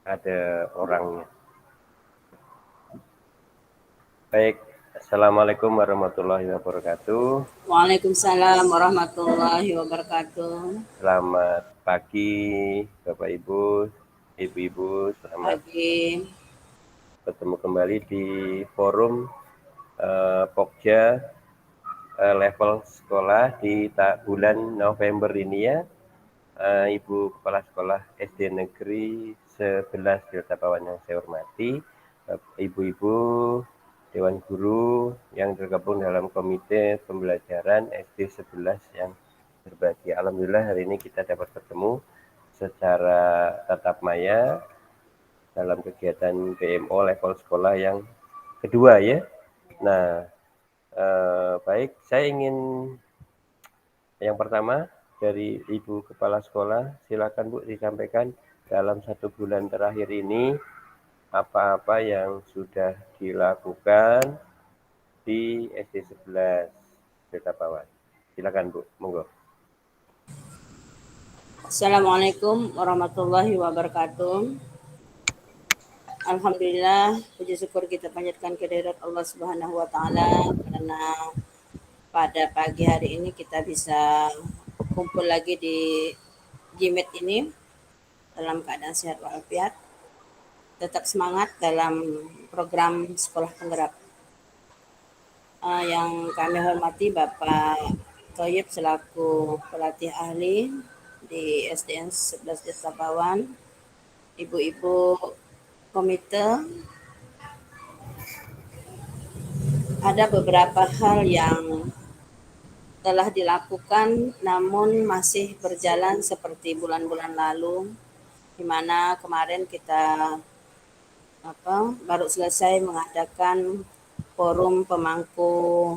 ada orangnya. Baik, Assalamualaikum warahmatullahi wabarakatuh. Waalaikumsalam warahmatullahi wabarakatuh. Selamat pagi, Bapak Ibu, Ibu-ibu. Selamat Pagi. bertemu kembali di forum Pokja level sekolah di bulan November ini ya. Ibu Kepala Sekolah SD Negeri 11 Delta Pawan yang saya hormati, ibu-ibu, Dewan Guru yang tergabung dalam Komite Pembelajaran SD 11 yang berbahagia. Alhamdulillah hari ini kita dapat bertemu secara tatap maya dalam kegiatan PMO level sekolah yang kedua ya. Nah, baik, saya ingin yang pertama dari Ibu Kepala Sekolah, silakan Bu disampaikan dalam 1 bulan terakhir ini apa-apa yang sudah dilakukan di SD 11 Delta Pawan. Silakan Bu, monggo. Assalamualaikum warahmatullahi wabarakatuh. Alhamdulillah, puji syukur kita panjatkan kehadirat Allah Subhanahu wa taala karena pada pagi hari ini kita bisa kumpul lagi di Jimet ini dalam keadaan sehat walafiat. Tetap semangat dalam program sekolah penggerak. Yang kami hormati Bapak Toyib selaku pelatih ahli di SDN 11 Desa Pawan, ibu-ibu komite, ada beberapa hal yang telah dilakukan namun masih berjalan seperti bulan-bulan lalu, di mana kemarin kita baru selesai mengadakan forum pemangku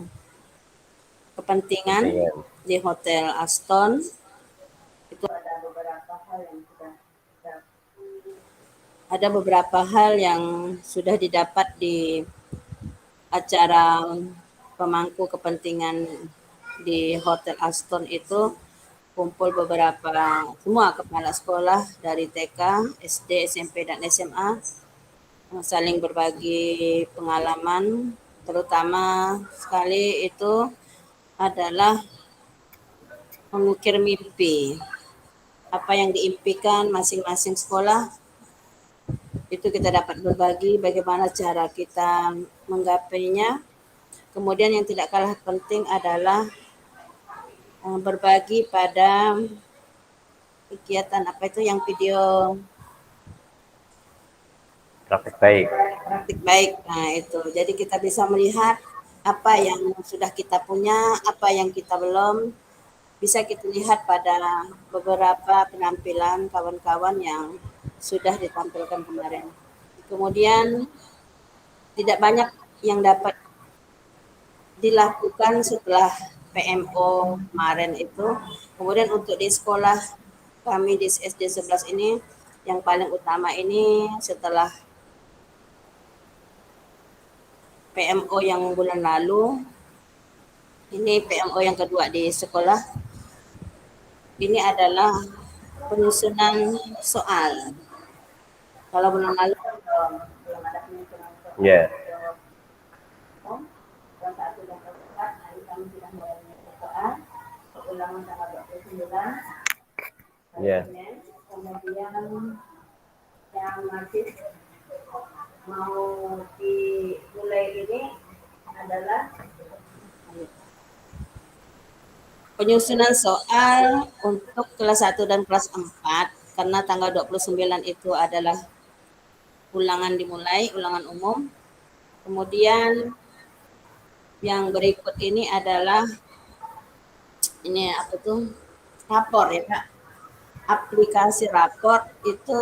kepentingan di Hotel Aston. Itu ada beberapa hal yang sudah didapat di acara pemangku kepentingan di Hotel Aston itu. Kumpul semua kepala sekolah dari TK, SD, SMP, dan SMA saling berbagi pengalaman, terutama sekali itu adalah mengukir mimpi. Apa yang diimpikan masing-masing sekolah, itu kita dapat berbagi bagaimana cara kita menggapainya. Kemudian yang tidak kalah penting adalah berbagi pada kegiatan yang video Praktik baik. praktik baik. Nah itu, jadi kita bisa melihat apa yang sudah kita punya, apa yang kita belum, bisa kita lihat pada beberapa penampilan kawan-kawan yang sudah ditampilkan kemarin. Kemudian tidak banyak yang dapat dilakukan setelah PMO kemarin itu. Kemudian untuk di sekolah kami di SD 11 ini, yang paling utama ini setelah PMO yang bulan lalu, ini PMO yang kedua di sekolah, ini adalah penyusunan soal. Kalau bulan lalu belum ada penyusunan soal. Ya. Yang 1 dan 4 hari kami sudah mulai menyusun soal. Ulangan tanggal 29. Ya. Kemudian yang masih mau dimulai ini adalah penyusunan soal untuk kelas 1 dan kelas 4, karena tanggal 29 itu adalah ulangan dimulai, ulangan umum. Kemudian yang berikut ini adalah rapor ya Kak. Aplikasi rapor itu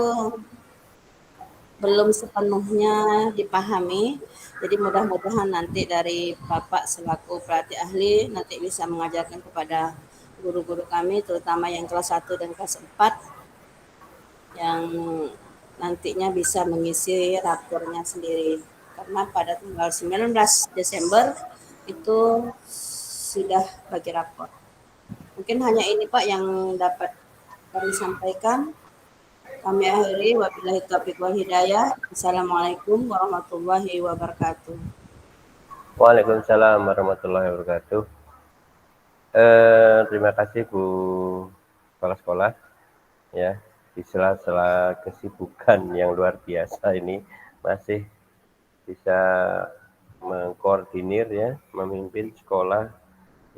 belum sepenuhnya dipahami. Jadi mudah-mudahan nanti dari Bapak selaku pelatih ahli nanti bisa mengajarkan kepada guru-guru kami, terutama yang kelas 1 dan kelas 4, yang nantinya bisa mengisi rapornya sendiri. Karena pada tanggal 19 Desember itu sudah bagi rapor. Mungkin hanya ini Pak yang dapat kami sampaikan. Kami akhiri, wabillahi taufiq wal hidayah. Assalamualaikum warahmatullahi wabarakatuh. Waalaikumsalam warahmatullahi wabarakatuh. Terima kasih Bu Kepala Sekolah ya, di sela-sela kesibukan yang luar biasa ini masih bisa mengkoordinir ya, memimpin sekolah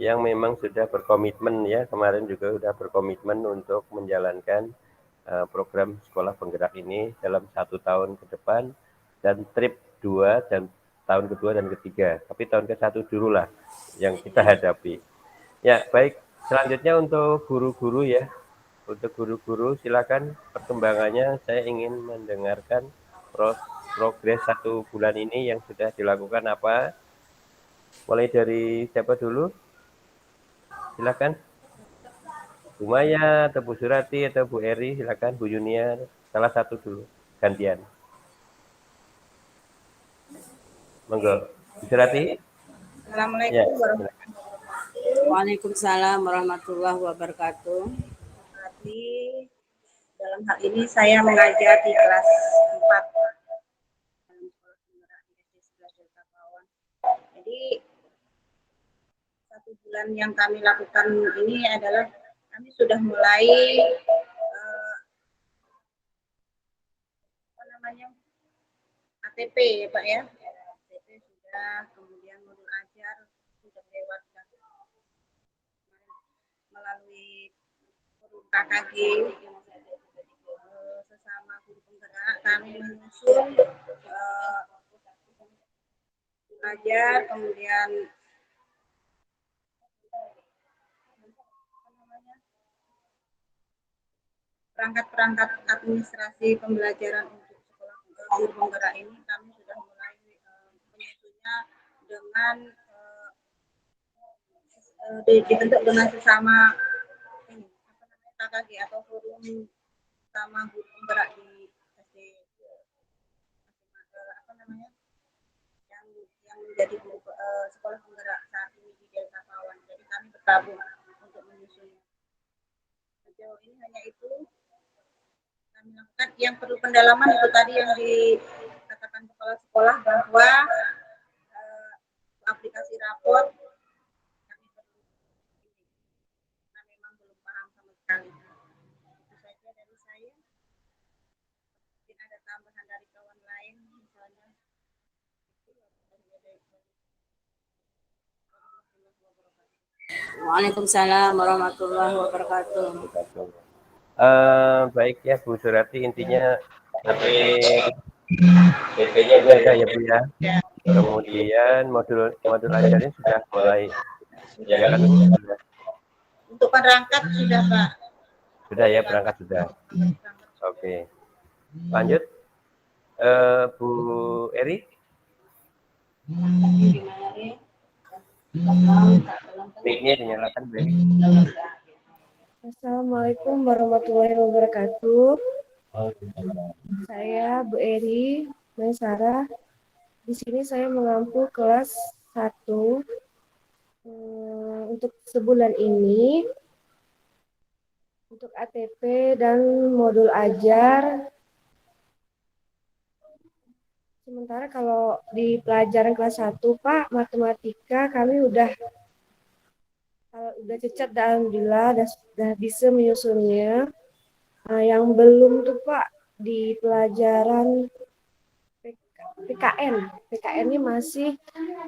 yang memang sudah berkomitmen ya, kemarin juga sudah berkomitmen untuk menjalankan program sekolah penggerak ini dalam 1 tahun ke depan, dan trip 2 dan tahun kedua dan ketiga, tapi tahun ke-1 dulu lah yang kita hadapi. Ya baik, selanjutnya untuk guru-guru ya, untuk guru-guru silakan perkembangannya, saya ingin mendengarkan progres 1 bulan ini yang sudah dilakukan apa. Mulai dari siapa dulu? Silakan. Bu Maya atau Bu Surati atau Bu Eri, silakan. Bu Yunia, salah satu dulu, gantian. Monggo. Bu Surati. Ya, Assalamualaikum warahmatullahi wabarakatuh. Waalaikumsalam warahmatullahi wabarakatuh. Jadi dalam hal ini saya mengajar di kelas 4 dalam sekolah penggerak di SD 11 Delta Pawon. Jadi 1 bulan yang kami lakukan ini adalah kami sudah mulai ATP ya Pak ya. ATP sudah, kemudian modul ajar sudah lewat melalui forum KKG sesama guru penggerak kami menyusun belajar, kemudian perangkat-perangkat administrasi pembelajaran untuk sekolah guru penggerak ini kami sudah mulai menyusunnya dengan dibentuk dengan sesama KKG atau forum sama guru penggerak di SD yang menjadi guru sekolah penggerak saat ini di Delta Pawon. Jadi kami bergabung untuk menyusunnya. Sejauh ini hanya itu kami lakukan. Yang perlu pendalaman itu tadi yang dikatakan kepala sekolah bahwa aplikasi rapor kami perlu, karena memang belum paham sama sekali. Itu saja dari saya. Mungkin ada tambahan dari kawan lain misalnya. Waalaikumsalam warahmatullahi wabarakatuh. Baik ya Bu Surati, intinya PP-nya itu ada ya Bu ya. Kemudian modul ajarnya sudah mulai dijalankan Bu. Untuk perangkat sudah Pak. Sudah ya, perangkat sudah. Oke. Lanjut. Bu Eri. Mic-nya dinyalakan Bu Eri. Assalamualaikum warahmatullahi wabarakatuh. Saya Bu Eri Maisara. Di sini saya mengampu kelas 1. Untuk sebulan ini, untuk ATP dan modul ajar. Sementara kalau di pelajaran kelas 1, Pak, matematika kami udah cecat, alhamdulillah sudah bisa menyusunnya. Yang belum tuh Pak di pelajaran PKN-nya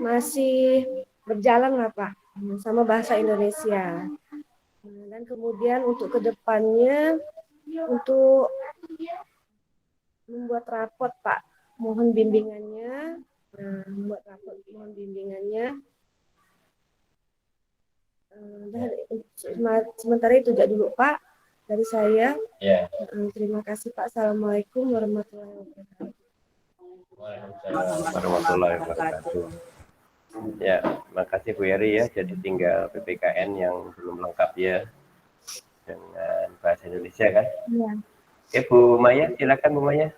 masih berjalan lah Pak, sama bahasa Indonesia. Dan kemudian untuk kedepannya untuk membuat rapot Pak, mohon bimbingannya. Membuat rapot mohon bimbingannya. Sementara itu aja dulu Pak dari saya. Ya. Terima kasih Pak. Assalamualaikum warahmatullahi wabarakatuh. Waalaikumsalam warahmatullahi wabarakatuh. Ya, makasih Bu Eri ya. Jadi tinggal PPKN yang belum lengkap ya dengan bahasa Indonesia kan? Ya. Oke, Bu Maya, silakan Bu Maya.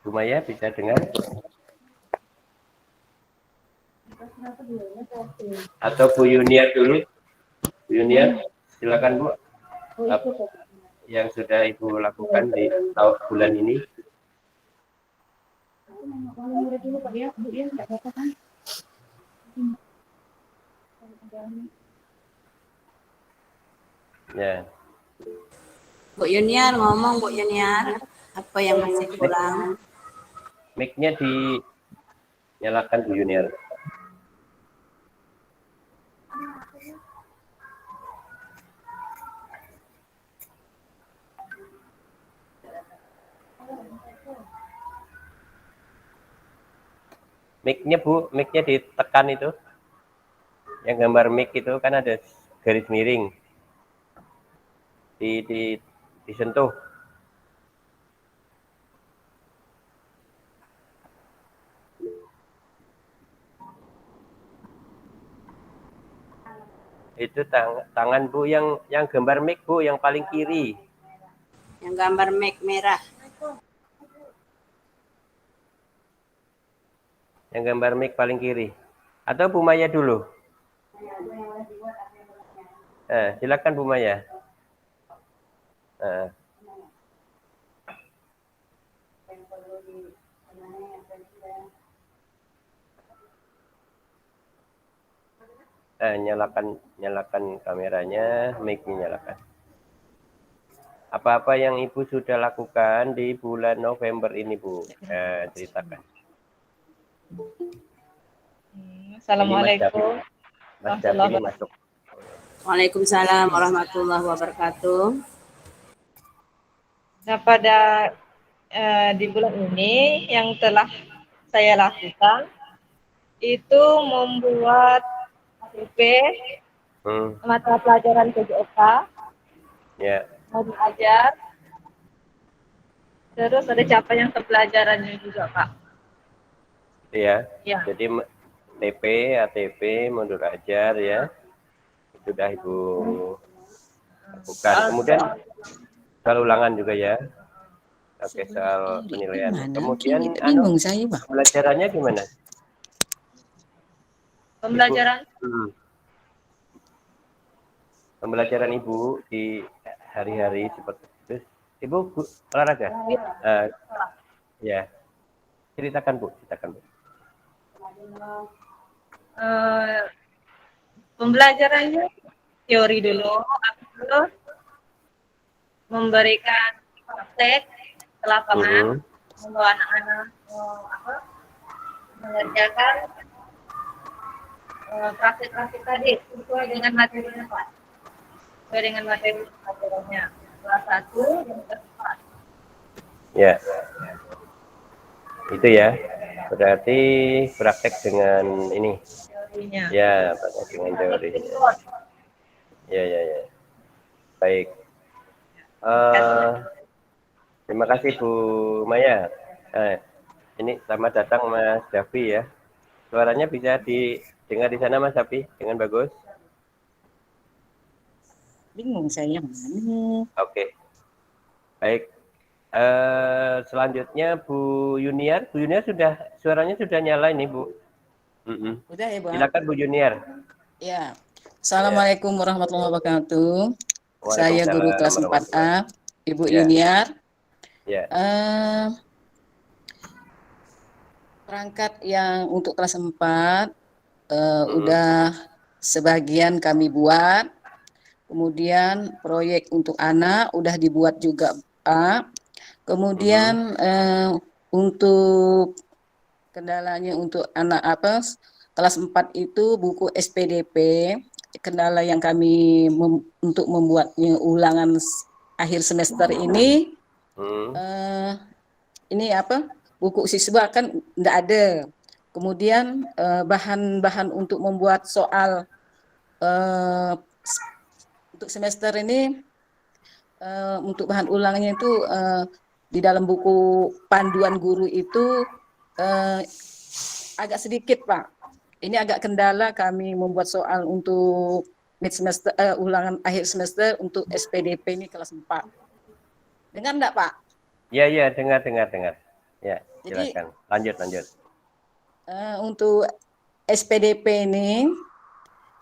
Bu Maya bisa dengar? Atau Bu Yunia dulu? Bu Yunia? Silakan Bu, yang sudah Ibu lakukan di tahun bulan ini. Ya, Bu Yuniar ngomong, Bu Yuniar, apa yang masih kurang? mic-nya dinyalakan Bu Yuniar. Mic-nya Bu, mic-nya ditekan itu. Yang gambar mic itu kan ada garis miring. Disentuh. Itu tangan Bu yang gambar mic Bu yang paling kiri. Yang gambar mic merah. Yang gambar mic paling kiri. Atau Bu Maya dulu? Silakan Bu Maya. Nyalakan kameranya, mic-nya nyalakan. Apa-apa yang Ibu sudah lakukan di bulan November ini, Bu? Ceritakan. Assalamualaikum. Mas Davi ini masuk. Waalaikumsalam warahmatullahi wabarakatuh. Nah, pada di bulan ini yang telah saya lakukan itu membuat APP mata pelajaran PJOK, mau belajar, terus ada capaian pembelajarannya juga, Pak. Iya. Jadi TP, ATP, mundur ajar ya. Sudah Ibu lakukan. Kemudian soal ulangan juga ya. Oke, soal penilaian. Kemudian pembelajarannya gimana? Pembelajaran? Pembelajaran Ibu di hari-hari seperti itu. Ibu olahraga? Ya. Ceritakan Bu. Pembelajarannya teori dulu, terus memberikan praktek ke lapangan, membawa anak-anak mengerjakan praktik-praktik tadi sesuai dengan materinya, Pak. Sesuai dengan materi pelajarannya. Kelas 1 dan kelas 4. Ya. Itu ya. Berarti praktek dengan ini. Teorinya. Ya, praktek dengan teori. Ya. Baik. Terima kasih Bu Maya. Ini selamat datang Mas Davi ya. Suaranya bisa didengar di sana Mas Davi dengan bagus? Bingung saya mana. Oke. Baik. Selanjutnya Bu Yuniar. Bu Yuniar suaranya sudah nyala ini Bu. Udah ya Bu. Silakan Bu Yuniar. Ya. Assalamualaikum warahmatullahi wabarakatuh. Saya guru kelas 4A, Ibu Yuniar. Ya. Perangkat yang untuk kelas 4 udah sebagian kami buat. Kemudian proyek untuk anak udah dibuat juga Pak. Kemudian untuk kendalanya untuk anak kelas 4 itu buku SPDP, kendala yang kami untuk membuatnya ulangan akhir semester ini buku siswa kan enggak ada. Kemudian bahan-bahan untuk membuat soal untuk semester ini untuk bahan ulangannya itu di dalam buku panduan guru itu agak sedikit Pak. Ini agak kendala kami membuat soal untuk mid semester ulangan akhir semester untuk SPDP ini kelas 4. Dengar enggak Pak? Iya, dengar. Ya, silakan. Lanjut. Untuk SPDP ini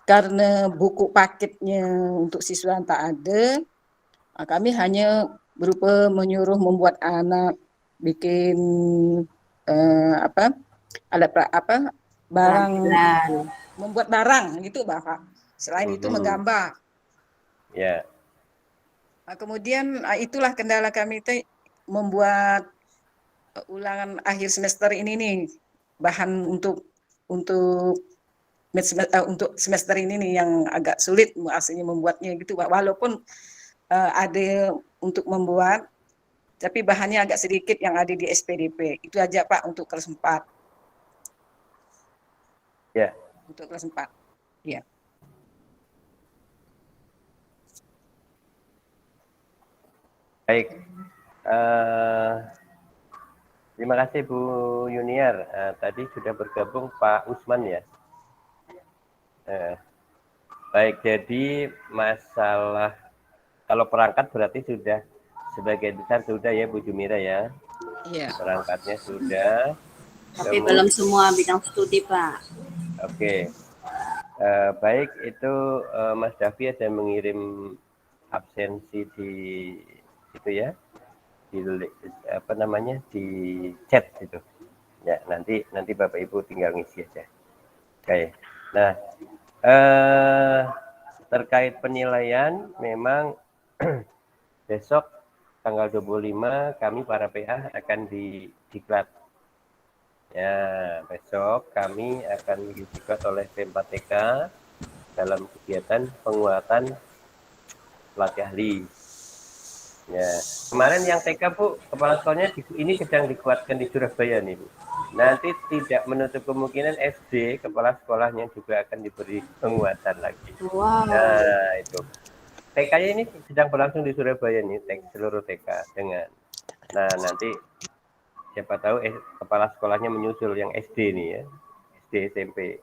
karena buku paketnya untuk siswa tak ada, kami hanya berupa menyuruh membuat anak bikin barang, membuat barang gitu Bapak. Selain itu menggambar. Ya. Kemudian itulah kendala kami itu membuat ulangan akhir semester ini nih, bahan untuk semester ini nih yang agak sulit aslinya membuatnya gitu Pak. Walaupun ada untuk membuat, tapi bahannya agak sedikit yang ada di SPDP. Itu aja Pak untuk kelas 4. Ya. Untuk kelas 4. Ya. Baik. Terima kasih Bu Yuniar. Tadi sudah bergabung Pak Usman ya. Baik, jadi masalah kalau perangkat berarti sudah sebagian besar sudah ya Bu Jumira ya. Iya. Perangkatnya sudah. Tapi belum semua bidang studi Pak. Oke. Baik, itu Mas Davi ada mengirim absensi di itu ya, di di chat itu ya, nanti Bapak Ibu tinggal ngisi aja. Oke. Nah, terkait penilaian memang besok tanggal 25 kami para PA akan di diklat ya, besok kami akan diklat oleh P4TK dalam kegiatan penguatan pelatih ahli. Ya, kemarin yang TK Bu, kepala sekolahnya ini sedang dikuatkan di Surabaya nih Bu. Nanti tidak menutup kemungkinan SD kepala sekolahnya juga akan diberi penguatan lagi. Wow. Nah itu, TK-nya ini sedang berlangsung di Surabaya nih, seluruh TK dengan. Nah nanti siapa tahu kepala sekolahnya menyusul yang SD nih ya, SD SMP.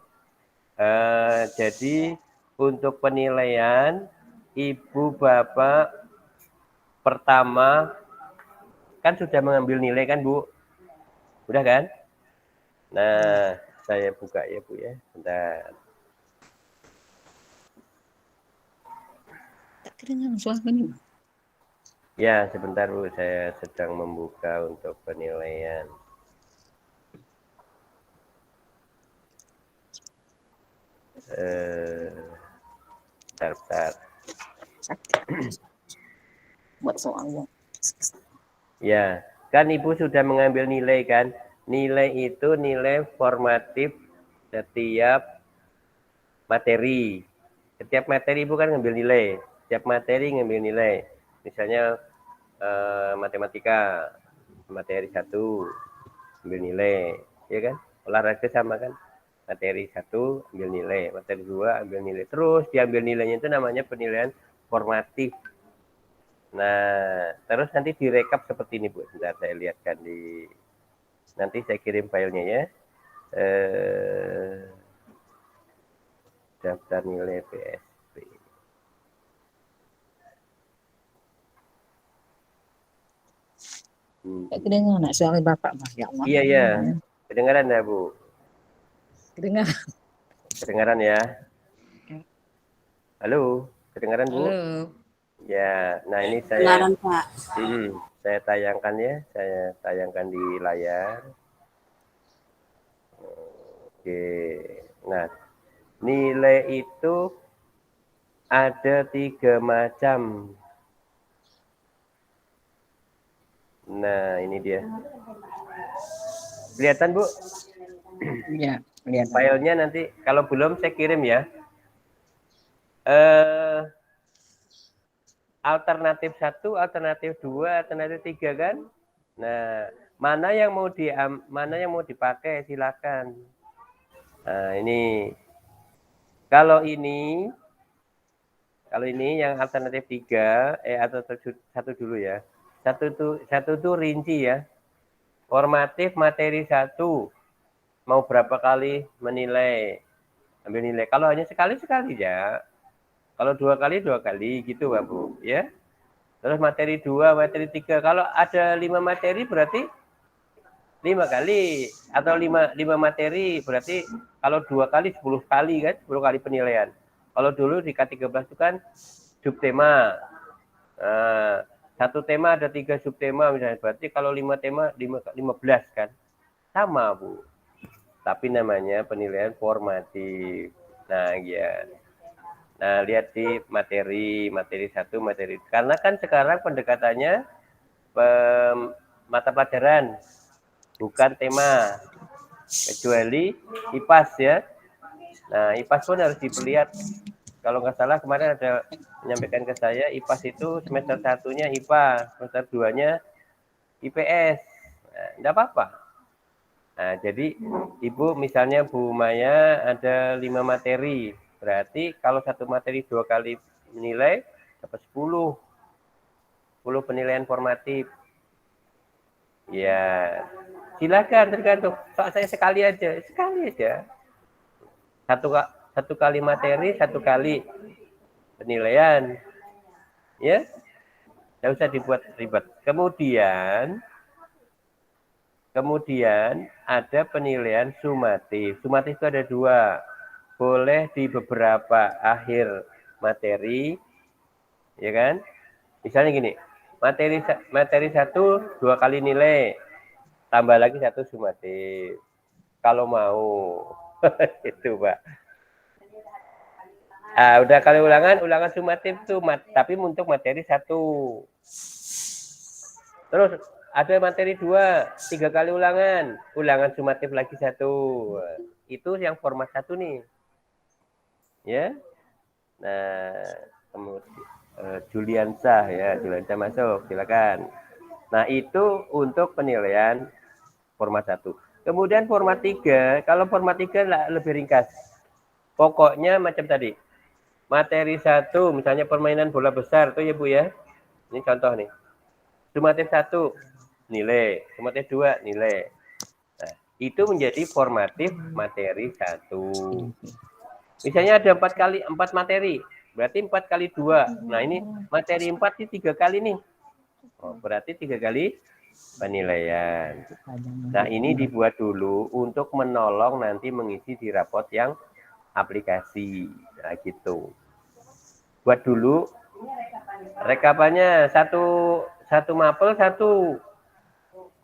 Jadi untuk penilaian Ibu Bapak pertama kan sudah mengambil nilai kan Bu? Udah kan? Nah, saya buka ya Bu ya. Bentar. Ya, sebentar Bu, saya sedang membuka untuk penilaian. Bentar. Buat soalnya. Ya, kan Ibu sudah mengambil nilai kan? Nilai itu nilai formatif setiap materi. Setiap materi Ibu kan ngambil nilai. Setiap materi ngambil nilai. Misalnya matematika, materi 1 ambil nilai, ya kan? Olahraga sama kan? Materi 1 ambil nilai, materi 2 ambil nilai. Terus diambil nilainya itu namanya penilaian formatif. Nah, terus nanti direkap seperti ini Bu. Sebentar saya lihatkan di, nanti saya kirim filenya ya. Daftar nilai PSP. Kedengaran suara Bapak Mas ya Allah. Iya. Kedengaran ya Bu? Kedengaran ya? Halo, kedengaran Bu? Halo. Ya, nah ini Kedengaran Pak. Saya tayangkan ya, saya tayangkan di layar. Oke, nah nilai itu ada 3 macam. Nah ini dia. Kelihatan Bu? Iya, kelihatan. Filenya nanti kalau belum saya kirim ya. Alternatif 1, alternatif 2, alternatif 3 kan? Nah, mana yang mau dipakai silakan. Nah, ini kalau ini yang alternatif 3 atau 1 dulu ya. Satu tuh rinci ya. Formatif materi 1 mau berapa kali menilai, ambil nilai. Kalau hanya sekali ya. Kalau 2 kali gitu Pak Bu ya. Terus materi 2, materi 3. Kalau ada 5 materi berarti 5 kali atau 5 materi berarti kalau 2 kali 10 kali kan, 10 kali penilaian. Kalau dulu di K13 itu kan subtema. Satu tema ada 3 subtema misalnya. Berarti kalau 5 tema 15 kan. Sama, Bu. Tapi namanya penilaian formatif. Nah, ya. Nah, lihat di materi 1, materi. Karena kan sekarang pendekatannya mata pelajaran, bukan tema. Kecuali IPAS ya. Nah, IPAS pun harus dilihat. Kalau nggak salah kemarin ada menyampaikan ke saya, IPAS itu semester 1-nya IPA, semester 2-nya IPS. Nah, enggak apa-apa. Nah, jadi Ibu misalnya Bu Maya ada 5 materi. Berarti kalau satu materi 2 kali menilai dapat 10 penilaian formatif. Ya, silakan tergantung. Soal saya sekali aja. Satu kali materi, 1 kali penilaian. Ya, tidak usah dibuat ribet. Kemudian ada penilaian sumatif. Sumatif itu ada 2. Boleh di beberapa akhir materi, ya kan? Misalnya gini, materi 1 2 kali nilai, tambah lagi 1 sumatif. Kalau mau, itu Pak. Udah kali ulangan sumatif tuh, tapi untuk materi 1. Terus ada materi 2, 3 kali ulangan sumatif lagi 1. Itu yang format 1 nih. Ya. Nah, kemudian Juliansa masuk, silakan. Nah, itu untuk penilaian format 1. Kemudian format 3, kalau format 3 lebih ringkas. Pokoknya macam tadi. Materi 1, misalnya permainan bola besar tuh ya Bu ya. Ini contoh nih. Sumatif 1 nilai, sumatif 2 nilai. Nah, itu menjadi formatif materi 1. Misalnya ada 4 materi, berarti 4 kali 2. Nah, ini materi 4 ini 3 kali nih. Oh, berarti 3 kali penilaian. Nah, ini dibuat dulu untuk menolong nanti mengisi di rapot yang aplikasi. Nah, gitu. Buat dulu rekapannya satu mapel, 1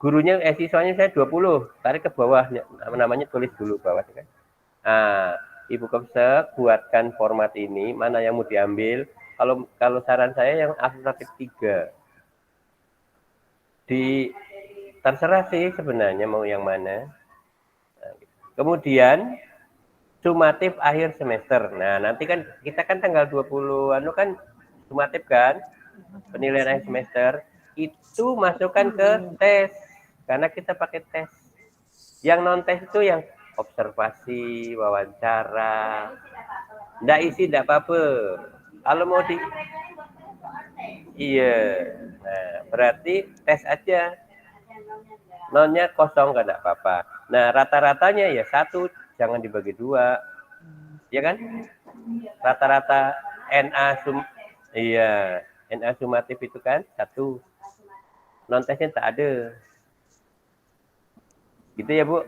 gurunya siswanya saya 20, tarik ke bawah, namanya tulis dulu bawah kan. Nah, Ibu Kepsek buatkan format ini, mana yang mau diambil. Kalau saran saya yang alternatif 3. Terserah sih sebenarnya mau yang mana. Nah, kemudian sumatif akhir semester. Nah, nanti kan kita kan tanggal 20 kan sumatif kan, penilaian akhir semester itu masukkan ke tes, karena kita pakai tes. Yang non tes itu yang observasi, wawancara, ndak isi ndak apa-apa. Kalau mau nah, berarti tes aja, nonnya kosong kan ndak apa-apa. Nah, rata-ratanya ya 1, jangan dibagi 2, ya kan? Rata-rata NA sumatif itu kan 1, non tesnya tak ada. Gitu ya Bu.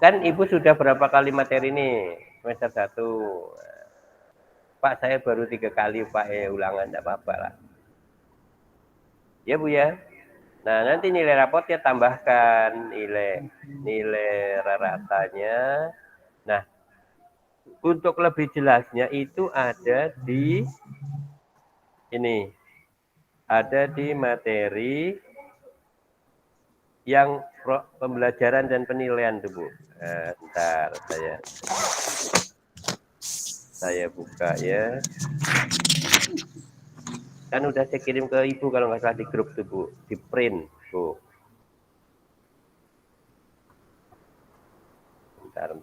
Kan Ibu sudah berapa kali materi ini semester 1. Pak, saya baru 3 kali Pak, ulangan enggak apa-apa lah. Ya Bu ya. Nah, nanti nilai rapotnya tambahkan nilai rata-ratanya. Nah, untuk lebih jelasnya itu ada di ini. Ada di materi yang pembelajaran dan penilaian tuh Bu. Bentar saya buka ya. Kan udah saya kirim ke Ibu kalau nggak salah di grup tuh Bu, di print Bu. Bentar.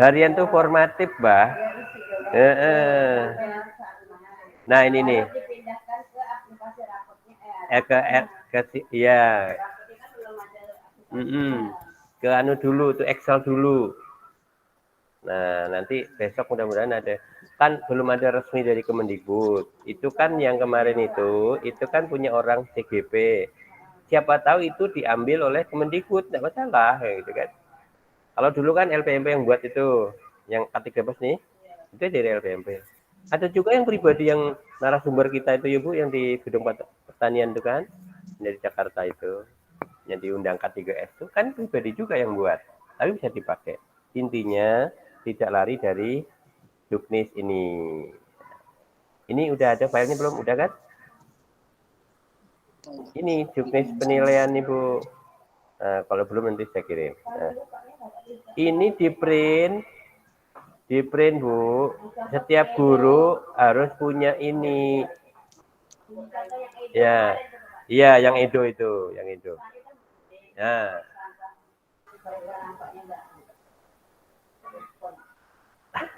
Harian tuh formatif, Mbak. Nah, ini nih. Ke anu dulu, tuh Excel dulu. Nah, nanti besok mudah-mudahan ada. Kan belum ada resmi dari Kemendikbud. Itu kan yang kemarin itu kan punya orang CGP. siapa tahu itu diambil oleh Kemendikbud, tidak masalah gitu kan. Kalau dulu kan LPMP yang buat itu, yang K13 nih, itu dari LPMP. Ada juga yang pribadi yang narasumber kita itu ya Bu, yang di Gedung Pertanian itu kan, dari Jakarta itu, yang diundang K3S itu kan pribadi juga yang buat, tapi bisa dipakai. Intinya tidak lari dari Juknis ini. Ini udah ada filenya belum? Udah kan? Ini Juknis penilaian Ibu. Nah, kalau belum nanti saya kirim. Nah, ini di print Bu. Setiap guru harus punya ini. Ya, iya yang Edo itu, yang Edo. Nah,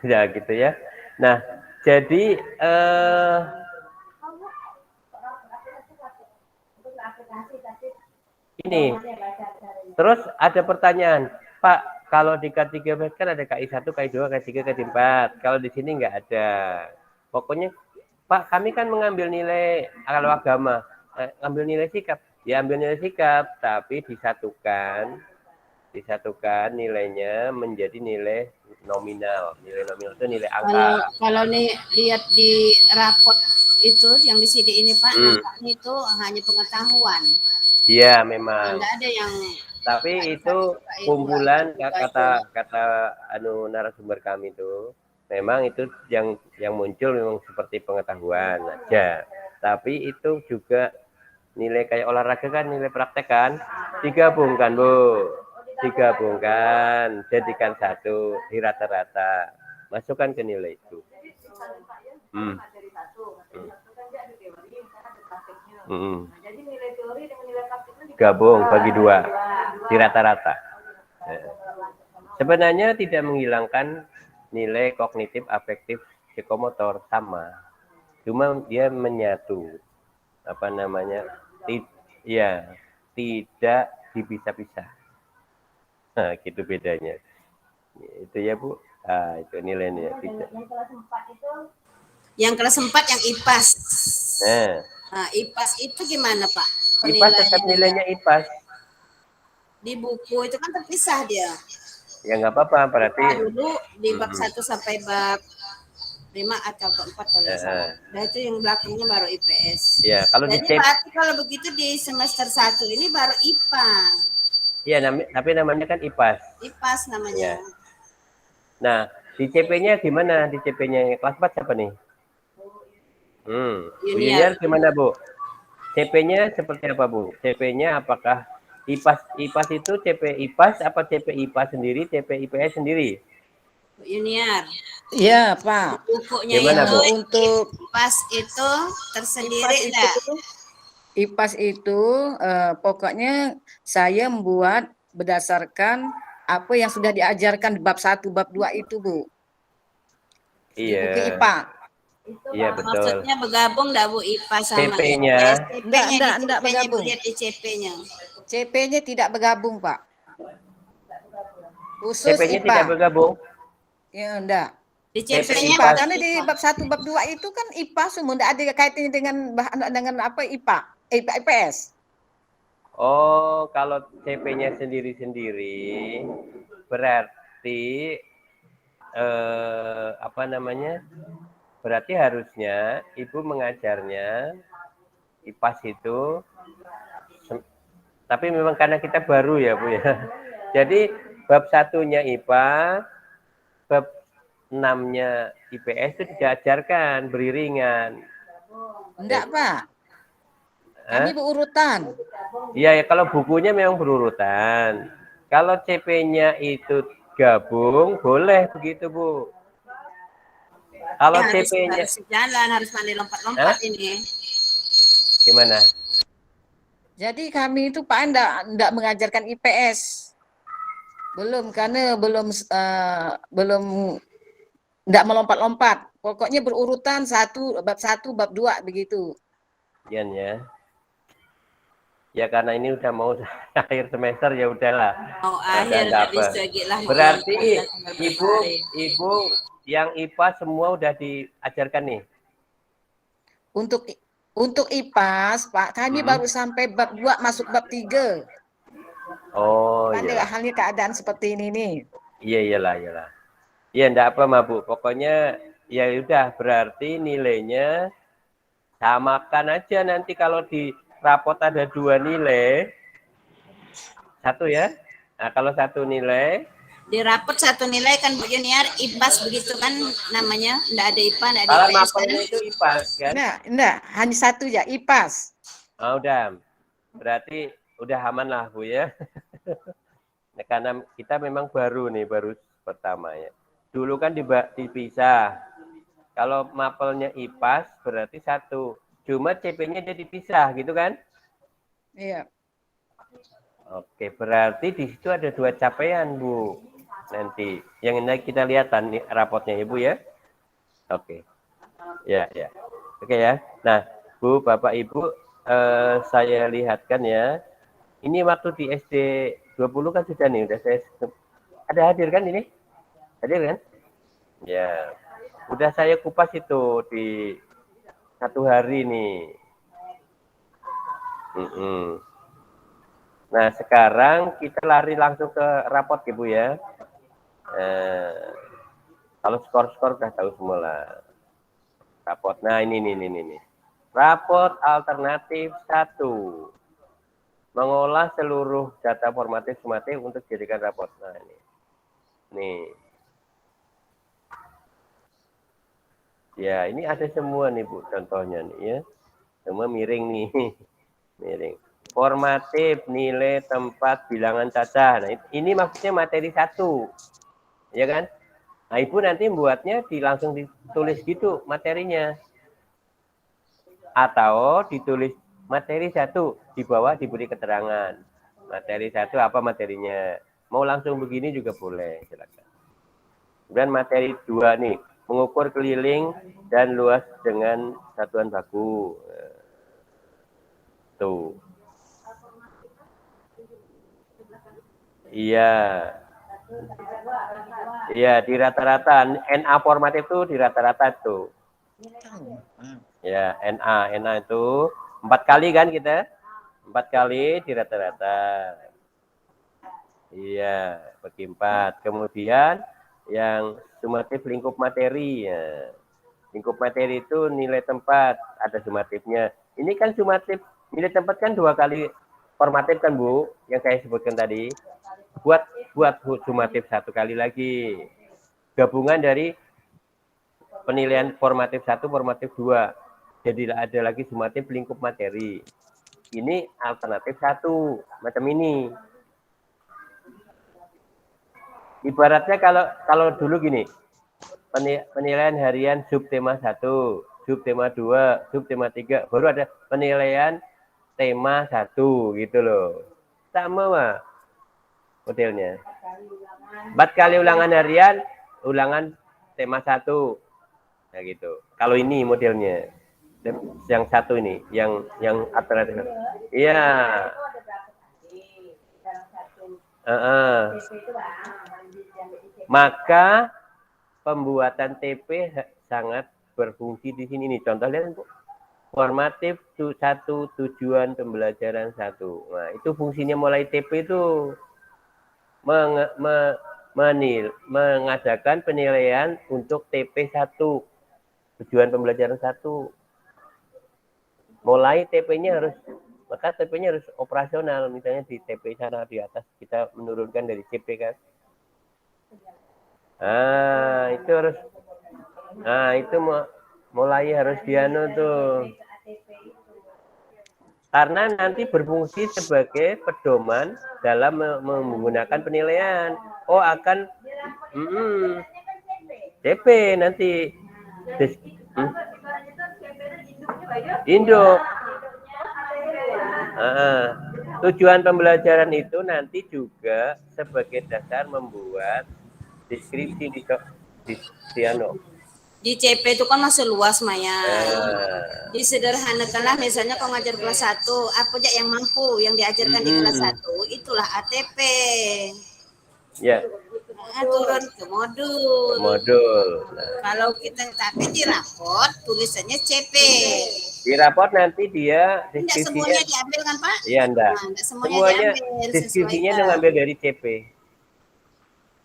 ya gitu ya. Nah, jadi ini. Terus ada pertanyaan, Pak, kalau di K13 kan ada KI1, KI2, KI3, KI4. Kalau di sini nggak ada. Pokoknya, Pak, kami kan mengambil nilai kalau agama, ambil nilai sikap. Ya ambil nilai sikap, tapi disatukan nilainya menjadi nilai nominal. Nilai nominal itu nilai angka. Kalau nih lihat di rapot itu yang di CD ini Pak, nampaknya itu hanya pengetahuan. Iya memang. Nggak ada yang. Tapi itu kumpulan kata anu narasumber kami itu, memang itu yang muncul memang seperti pengetahuan aja. Tapi itu juga nilai kayak olahraga kan, nilai praktek kan, digabungkan Bu, digabungkan, jadikan satu di rata-rata, masukkan ke nilai itu. Jadi nilai teori dengan nilai praktiknya gabung bagi dua di rata-rata. Sebenarnya tidak menghilangkan nilai kognitif, afektif, psikomotor sama, cuma dia menyatu, apa namanya? Tidak dipisah-pisah. Nah, gitu bedanya. Itu ya Bu. Ah, itu nilainya. Yang kelas 4 yang IPAS. Nah, IPAS itu gimana Pak? IPAS tetap nilainya IPAS. Di buku itu kan terpisah dia. Ya nggak apa-apa, berarti. Dulu di bab 1 sampai bab 5 atau bab 4 kalau nggak salah. Nah itu yang belakangnya baru IPS. Ya, kalau jadi berarti kalau begitu di semester 1 ini baru IPA. Iya, tapi namanya kan IPAS. IPAS namanya. Ya. Nah, di CP-nya gimana? Di CP-nya kelas 4 siapa nih? Junior gimana Bu? CP-nya seperti apa Bu? CP-nya apakah IPAS itu CP IPAS apa CP IPA sendiri, CP IPS sendiri? Junior. Iya Pak. Bukunya gimana, itu Bu? untuk IPAS itu tersendiri enggak? IPAS itu pokoknya saya membuat berdasarkan apa yang sudah diajarkan di bab 1, bab 2 itu Bu. Iya. Buku IPA. Iya betul. Maksudnya bergabung enggak Bu IPA sama CP-nya? Enggak bergabung. Lihat di CP-nya. CP-nya tidak bergabung Pak. Khusus CP-nya IPA. tidak bergabung? Ya enggak. Di CP-nya karena di bab 1, bab 2 itu kan IPA semua enggak ada kaitannya dengan apa IPA, IPS. Oh, kalau CP-nya sendiri-sendiri berarti apa namanya? Berarti harusnya Ibu mengajarnya IPAS itu, tapi memang karena kita baru ya Bu ya. Jadi bab 1-nya IPA, bab 6-nya IPS itu diajarkan beriringan. Enggak Pak. Kami berurutan. Iya ya, kalau bukunya memang berurutan. Kalau CP-nya itu gabung, boleh begitu Bu. Kalau ya, CP-nya harus jalan, harus pandai lompat-lompat ini. Gimana? Jadi kami itu Pak enggak mengajarkan IPS. Belum, karena belum enggak melompat-lompat. Pokoknya berurutan bab 1, bab 2 begitu. Yan ya. Ya karena ini udah mau akhir semester ya udahlah. Oh, akhir lah. Berarti Ibu yang IPA semua udah diajarkan nih. Untuk Untuk IPAS, Pak, kami baru sampai bab 2 masuk bab 3. Oh Gimana iya. halnya keadaan seperti ini nih? Iya iyalah. Iya enggak apa mah Bu. Pokoknya ya udah berarti nilainya samakan aja nanti kalau di rapot ada 2 nilai. 1 ya. Nah, kalau 1 nilai Di rapot 1 nilai kan Bu Junior, IPAS begitu kan namanya, enggak ada IPA, enggak ada malah IPS kan? mapelnya itu IPAS kan. Enggak, hanya 1 ya, IPAS. Oh, udah. Berarti udah aman lah Bu ya. Nah, karena kita memang baru pertama ya. Dulu kan dipisah. Kalau mapelnya IPAS berarti 1. Cuma CP-nya jadi dipisah gitu kan? Iya. Oke, berarti di situ ada 2 capaian, Bu. Nanti yang ini kita lihat rapotnya Ibu ya. Oke. Ya. Oke ya. Nah, Bu, Bapak, Ibu, saya lihatkan ya. Ini waktu di SD 20 kan sudah nih, udah saya ada hadir kan ini? Hadir kan? Ya. Udah saya kupas itu di 1 hari nih. Nah, sekarang kita lari langsung ke rapot Ibu ya. Kalau skor-skor udah tahu semua lah. Rapot. Nah, ini. Rapot alternatif 1. Mengolah seluruh data formatif sumatif untuk dijadikan rapot. Nah, ini. Nih. Ya, ini ada semua nih Bu, contohnya nih ya. Semua miring nih. Miring. Formatif, nilai, tempat, bilangan cacah. Nah, ini maksudnya materi 1. Ya kan? Nah, Ibu nanti buatnya langsung ditulis gitu materinya. Atau ditulis materi 1, di bawah diberi keterangan. Materi 1 apa materinya. Mau langsung begini juga boleh, silakan. Dan materi 2 nih, mengukur keliling dan luas dengan satuan baku. Tuh. Iya. Iya, di rata-rata. NA formatif itu di rata-rata tuh. Ya, NA itu 4 kali kan kita? 4 kali di rata-rata. Iya, bagi 4. Kemudian yang sumatif lingkup materi. Ya. Lingkup materi itu nilai tempat, ada sumatifnya. Ini kan sumatif, nilai tempat kan 2 kali formatif kan Bu, yang saya sebutkan tadi. Buat sumatif 1 kali lagi. Gabungan dari penilaian formatif 1, formatif 2. Jadi ada lagi sumatif lingkup materi. Ini alternatif 1, macam ini. Ibaratnya kalau dulu gini, penilaian harian subtema 1, subtema 2, subtema 3, baru ada penilaian tema 1 gitu loh. Sama mah modelnya. 4 kali ulangan harian, ulangan tema 1. Nah gitu. Kalau ini modelnya. Yang 1 ini, yang alternatif. Iya. Maka pembuatan TP sangat berfungsi di sini nih. Contoh lihat Bu. Formatif 1, tujuan pembelajaran 1. Nah, itu fungsinya mulai TP itu mengadakan penilaian untuk TP 1. Tujuan pembelajaran 1. Mulai TP-nya maka TP-nya harus operasional. Misalnya di TP sana di atas kita menurunkan dari CP kan. Itu harus. Itu mulai harus dianu tuh. Karena nanti berfungsi sebagai pedoman dalam menggunakan penilaian. Akan CP nanti. Induk. Tujuan pembelajaran itu nanti juga sebagai dasar membuat deskripsi di CP itu kan masih luas Maya. Disederhanakanlah misalnya kalau ngajar kelas 1, apa aja yang mampu yang diajarkan di kelas 1, itulah ATP. Ya. Turun ke modul. Modul. Kalau kita tapi di rapot tulisannya CP. Di raport nanti dia Tidak deskripsinya, semuanya diambil kan Pak? iya enggak. Nah, tidak Semuanya diambil, deskripsinya sesuaikan. mengambil dari CP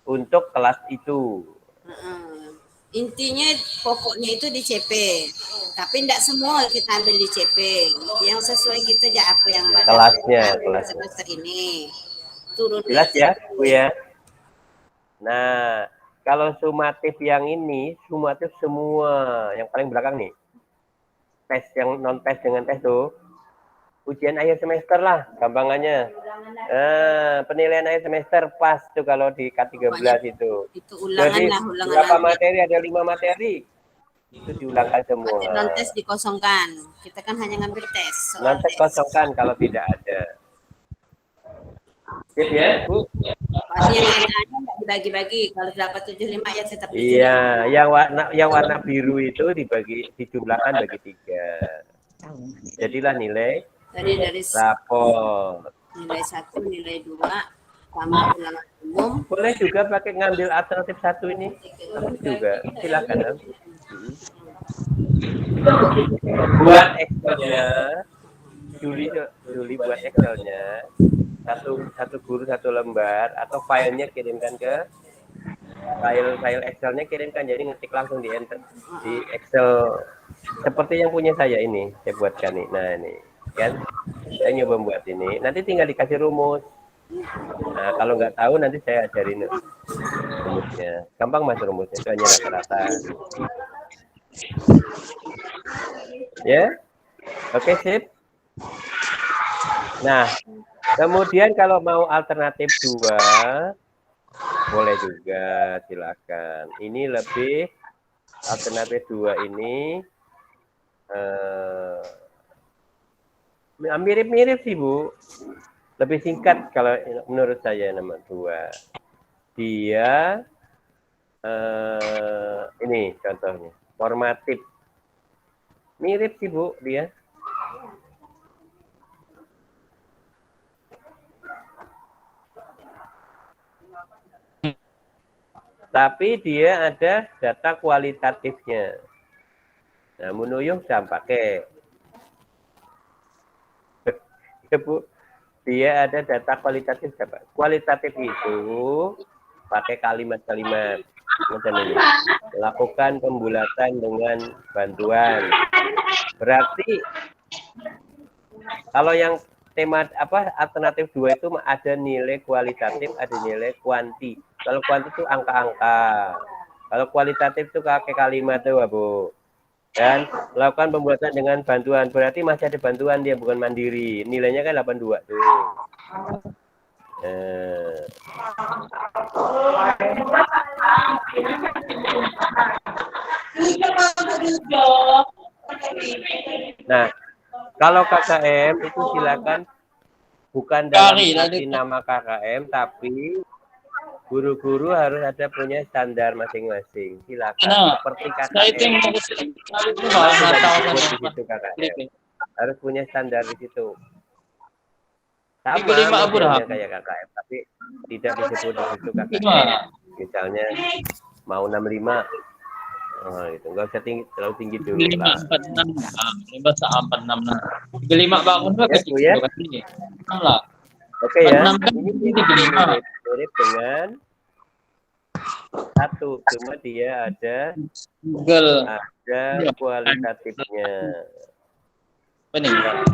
untuk kelas itu. Intinya pokoknya itu di CP, tapi tidak semua kita ambil di CP. Yang sesuai kita aja apa yang Kelasnya. semester ini. Turun Jelas di ya, CP. Bu ya. Nah, kalau sumatif yang ini, sumatif semua, yang paling belakang nih. Tes yang non tes dengan tes tuh. Ujian akhir semester lah, gampangannya. Penilaian akhir semester pas tuh kalau di K13 itu. Itu ulangan Jadi lah, ulangan berapa nanti. materi? Ada 5 materi. Itu diulangkan semua. Non tes dikosongkan. Kita kan hanya ngambil tes. Non tes kosongkan kalau tidak ada. Sip ya, Bu. Pasti yang lain-lain nggak dibagi-bagi. Kalau dapat 75 ya tetap 75. Iya, yang warna biru itu dijumlahkan bagi 3. Jadilah nilai Dari raport. nilai 1, nilai 2, sama ulangan umum. Boleh juga pakai ngambil alternatif 1 ini. Juga silakan. Buat Excelnya, Juli buat Excelnya. Satu guru 1 lembar, atau filenya kirimkan ke file Excelnya, kirimkan, jadi ngetik langsung di enter di Excel seperti yang punya saya ini, saya buatkan nih. Nah ini kan saya nyoba buat ini, nanti tinggal dikasih rumus. Nah kalau nggak tahu nanti saya ajarin rumusnya, gampang Mas rumusnya, itu hanya rata-rata ya. Oke, sip. Nah kemudian kalau mau alternatif 2 boleh juga, silakan. Ini lebih alternatif 2 ini mirip-mirip sih Bu, lebih singkat kalau menurut saya nomor 2. Dia ini contohnya formatif, mirip sih Bu dia. Tapi dia ada data kualitatifnya. Nah, Munuyuh saya pakai. Ya, Bu. Dia ada data kualitatif. Kualitatif itu pakai kalimat-kalimat. Macam ini. Melakukan pembulatan dengan bantuan. Berarti kalau yang tema alternatif 2 itu ada nilai kualitatif, ada nilai kuanti. Kalau kuanti itu angka-angka. Kalau kualitatif itu pakai kalimat tuh, Bu. Dan melakukan pembuatan dengan bantuan. Berarti masih ada bantuan, dia bukan mandiri. Nilainya kan 82 tuh. Nah, kalau KKM itu silakan bukan dalam arti nama KKM, tapi guru-guru harus ada punya standar masing-masing. Silakan. Seperti KKM. Di situ KKM. Harus punya standar di situ. Sama modelnya kayak KKM, tapi tidak disebut di situ KKM. Misalnya mau 65. Oh, itu enggak usah terlalu tinggi dulu. 546. 546. 35 bangun tuh kecil ya? Lah. Oke ya. Ini mirip dengan 1, cuma dia ada Google. Ada kualitatifnya. Benar.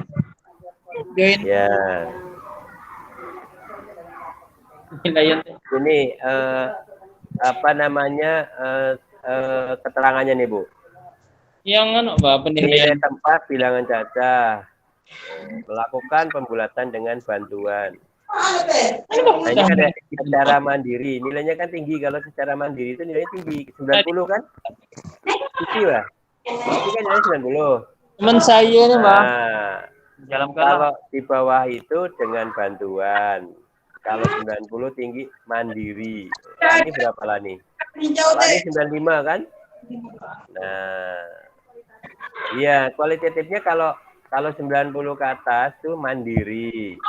Join. Ya. Ini apa namanya keterangannya nih Bu? Yang apa penilaian tempat bilangan cacah, melakukan pembulatan dengan bantuan. Nah, ini ada secara mandiri, nilainya kan tinggi. Kalau secara mandiri itu nilainya tinggi, 90 kan? Tinggi lah. Ini kan nilainya 90. Teman saya nih Mbak. Nah, kalau di bawah itu dengan bantuan. Kalau 90 tinggi mandiri. Nah, ini berapa lah nih? Ini 95 kan? Nah, iya kualitatifnya kalau 90 ke atas tuh mandiri.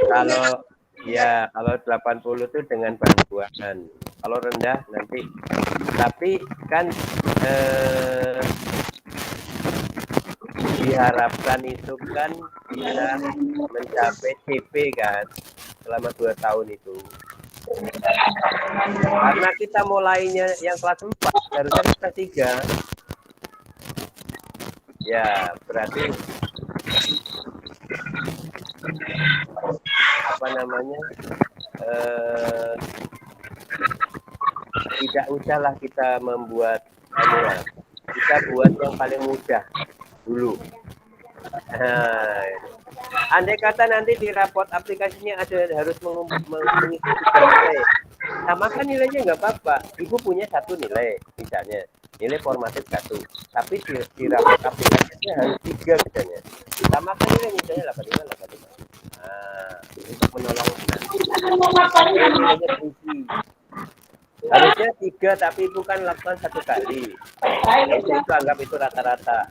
Kalau 80 tuh dengan bantuan. Kalau rendah nanti. Tapi kan diharapkan itu kan bisa mencapai CP kan selama 2 tahun itu. Karena kita mulainya yang kelas 4, harusnya kelas 3. Ya, berarti apa namanya? Tidak usahlah kita membuat kita buat yang paling mudah dulu. Andai kata nanti di raport aplikasinya ada harus mengisi 3 nilai, samakan nilainya nggak apa-apa. Ibu punya 1 nilai, misalnya nilai formatif 1, tapi di raport aplikasinya harus 3 misalnya. Samakan nilai misalnya 85, 85. Untuk menolong nilainya tinggi. Harusnya 3, tapi ibu kan lakukan 1 kali. Itu anggap itu rata-rata.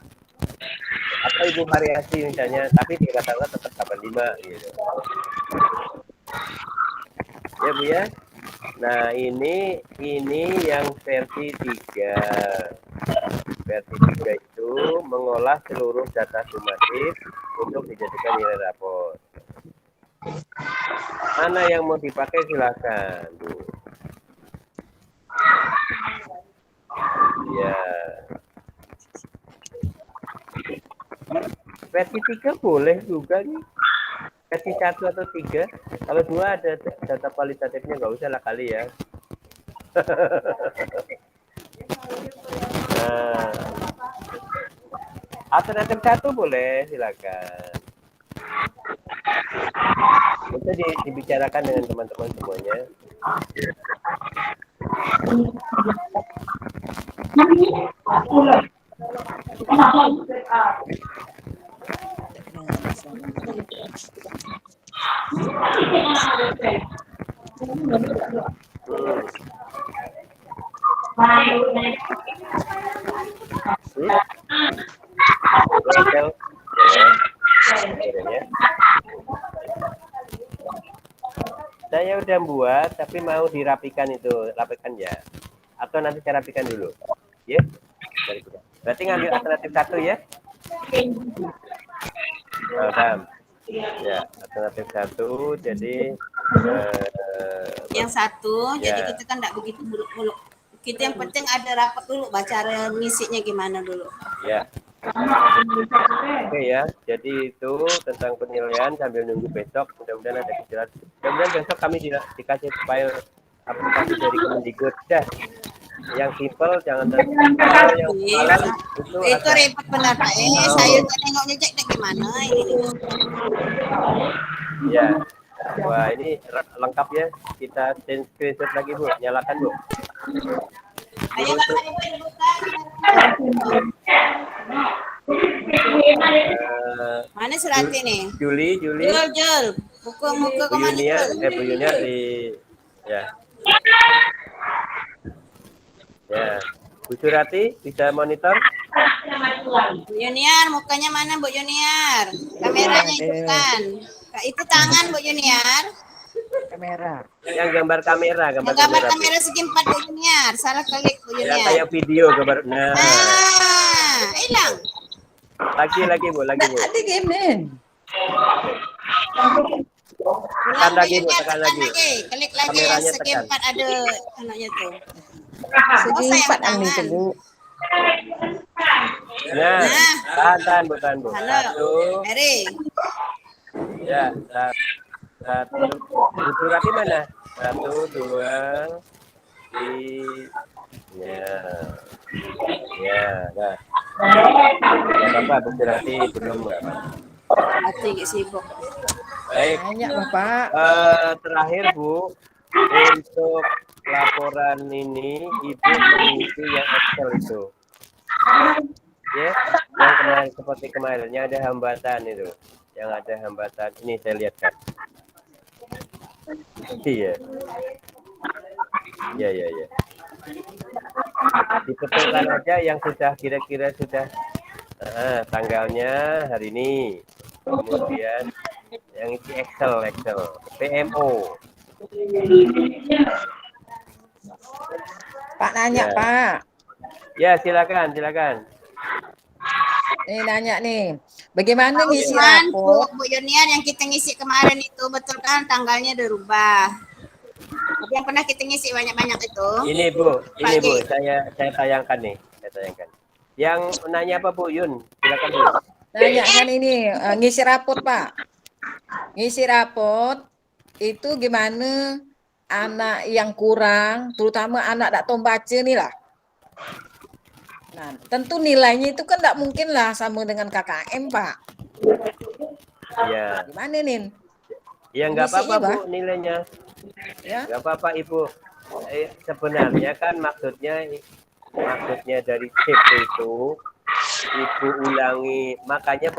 Atau ibu variasi misalnya, tapi di rata-rata tetap 85 gitu. Ya Bu ya. Nah ini yang versi 3. Versi 3 itu mengolah seluruh data sumatif untuk dijadikan nilai rapor. Mana yang mau dipakai silakan Bu. Ya. Versi 3 boleh juga nih. Versi 1 atau 3. Kalau 2 ada data kualitatifnya nggak usah lah kali ya. Nah, alternatif 1 boleh, silakan. Itu dibicarakan dengan teman-teman semuanya. Saya udah buat, tapi mau dirapikan itu, rapikan ya. Atau nanti saya rapikan dulu, ya. Berarti ngambil alternatif 1 ya. Ya, alternatif 1, jadi yang 1, ya. jadi kita kan tidak begitu muluk-muluk. Kita yang penting ada rapat dulu, baca misinya gimana dulu. Ya. Oke ya, jadi itu tentang penilaian sambil nunggu besok. Mudah-mudahan ada kejelasan. Mudah-mudahan besok kami dikasih file aplikasi dari Kemendikbud. Dah. Yang simpel jangan yang malam itu repot benar Pak. Saya tengoknya cek gimana ini. Ya. Wah, ini lengkap ya. Kita screenshot lagi Bu. Nyalakan Bu. Ayo mana surat ini? Juli. Jul. Muka Bu Yuniar, Bu Yuniar di ya. Ya. Bu Surati bisa monitor? Bu Yuniar, mukanya mana Bu Yuniar? Kameranya hidupkan. Itu tangan Bu Yuniar. Kamera. Yang gambar kamera, gambar kamera segi 4 Bu Yuniar. Salah klik Bu Yuniar. Ya, kayak video gambar. Nah. Hilang. Lagi Bu. Ada game. Tekan lagi Bu, tekan lagi. Klik lagi yang segi 4 ada anaknya tuh. Segi 4 ini tuh Bu. Nah, tahan Bu. 1. Mary. Ya, 1. Bu Rati mana? 1, 2, 3. Ya, nah. Ya, Bapak Bu Rati belum. Hati sibuk. Baik. Banyak Bapak. Terakhir Bu, untuk laporan ini Ibu mengisi yang Excel itu. Ya, yang kemarin seperti kemarinnya ada hambatan itu. Yang ada hambatan ini saya lihat kan. Iya. Ya. Dibetulkan aja yang sudah kira-kira sudah tanggalnya hari ini. Kemudian yang isi Excel, PMO. Pak nanya, ya. Pak. Ya, silakan. Nih nanya nih, bagaimana Pak ngisi Usman, rapor? Bu Yunian yang kita ngisi kemarin itu betul kan tanggalnya dirubah. Tapi yang pernah kita ngisi banyak-banyak itu. Ini Bu, Pak G. saya tayangkan nih, saya tayangkan. Yang nanya apa Bu Yun? Silakan Bu. Nanya kan ini ngisi rapor Pak. Ngisi rapor itu gimana anak yang kurang, terutama anak tak tahu baca nih lah. Nah, tentu nilainya itu kan tidak mungkin lah sama dengan KKM Pak. Ya. Gimana nih? Ya nggak apa-apa Ngisinya, Bu nilainya. Ya. Nggak apa-apa Ibu. Sebenarnya kan maksudnya dari CP itu Ibu ulangi, makanya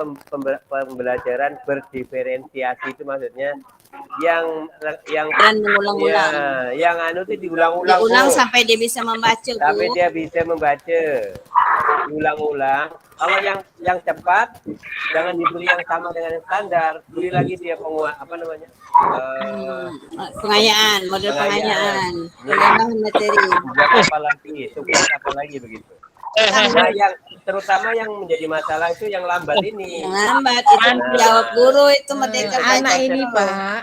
pembelajaran berdiferensiasi itu maksudnya yang Dan mengulang-ulang. ya, yang anu itu diulang-ulang Diulang Bu. sampai dia bisa membaca, Bu. Sampai dia bisa membaca. Diulang-ulang. Kalau yang cepat jangan diberi yang sama dengan yang standar, beri lagi dia apa namanya? Pengayaan, model pengayaan. Penambahan materi. Buat apa lagi? Tugas apa lagi begitu? Nah, terutama yang menjadi masalah itu yang lambat ini. Yang lambat itu jawab guru itu merdeka Anak belajar ini terus. Pak,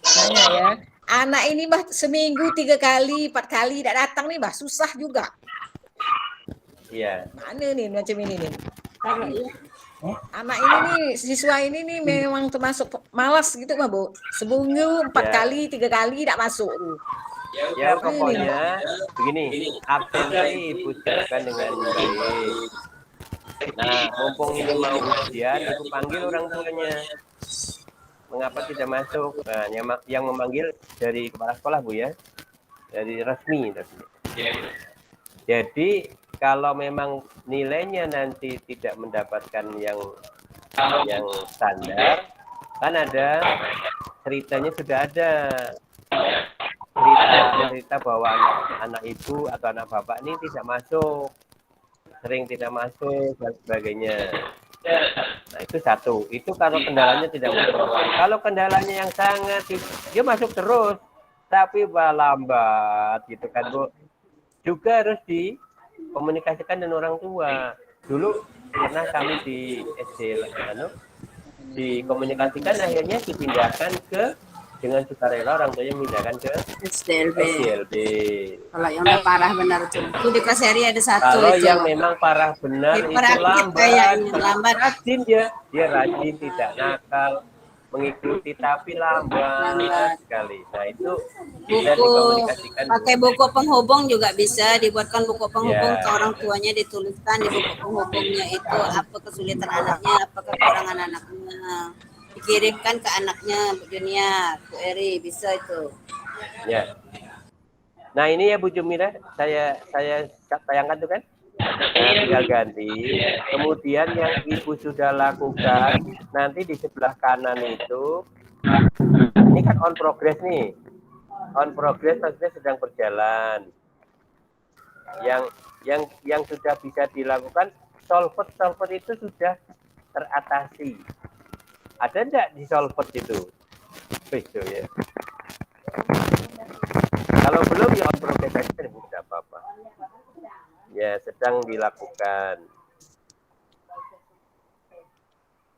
tanya ya. Anak ini bah seminggu 3 kali, 4 kali tidak datang nih bah, susah juga. Iya. Mana nih macam ini nih? Anak ini nih, siswa ini nih memang termasuk malas gitu Mbak Bu. Seminggu 4 kali, 3 kali tidak masuk tuh. Ya pokoknya begini, absennya Ibu siapkan dengan baik. Nah, mumpung ini mau ujian, Ibu panggil orang tuanya. Mengapa tidak masuk? Nah, yang memanggil dari kepala sekolah Bu ya, dari resmi. Jadi kalau memang nilainya nanti tidak mendapatkan yang standar, kan ada ceritanya sudah ada. Cerita bahwa anak ibu atau anak bapak ini tidak masuk, sering tidak masuk dan sebagainya. Nah itu satu, itu kalau kendalanya tidak masuk. Kalau kendalanya yang sangat, dia masuk terus, tapi lambat gitu kan Bu. Juga harus dikomunikasikan dengan orang tua. Dulu pernah kami di SD dikomunikasikan, akhirnya dipindahkan dengan sukarela orang tuanya memindahkan ke SDLB. Kalau yang udah parah benar tuh. Itu di kelas seri ada satu kalau itu. yang memang parah benar itu lambat. Rajin dia rajin, tidak nakal, mengikuti tapi lambat sekali. Nah itu bisa dikomunikasikan. Pakai buku penghubung juga bisa, dibuatkan buku penghubung ke orang tuanya, dituliskan di buku penghubungnya itu apa kesulitan anaknya, apa kekurangan anaknya. Dikirimkan ke anaknya Bu Junior, Bu Eri, bisa itu. Ya. Nah ini ya Bu Jumira, saya tayangkan tuh kan. Nah, tinggal ganti. Kemudian yang Ibu sudah lakukan, nanti di sebelah kanan itu, ini kan on progress nih. On progress maksudnya sedang berjalan. Yang sudah bisa dilakukan, solver itu sudah teratasi. Ada enggak di solver itu? Begitu ya. Kalau belum ya on progress aja, tidak apa-apa. Ya, sedang dilakukan.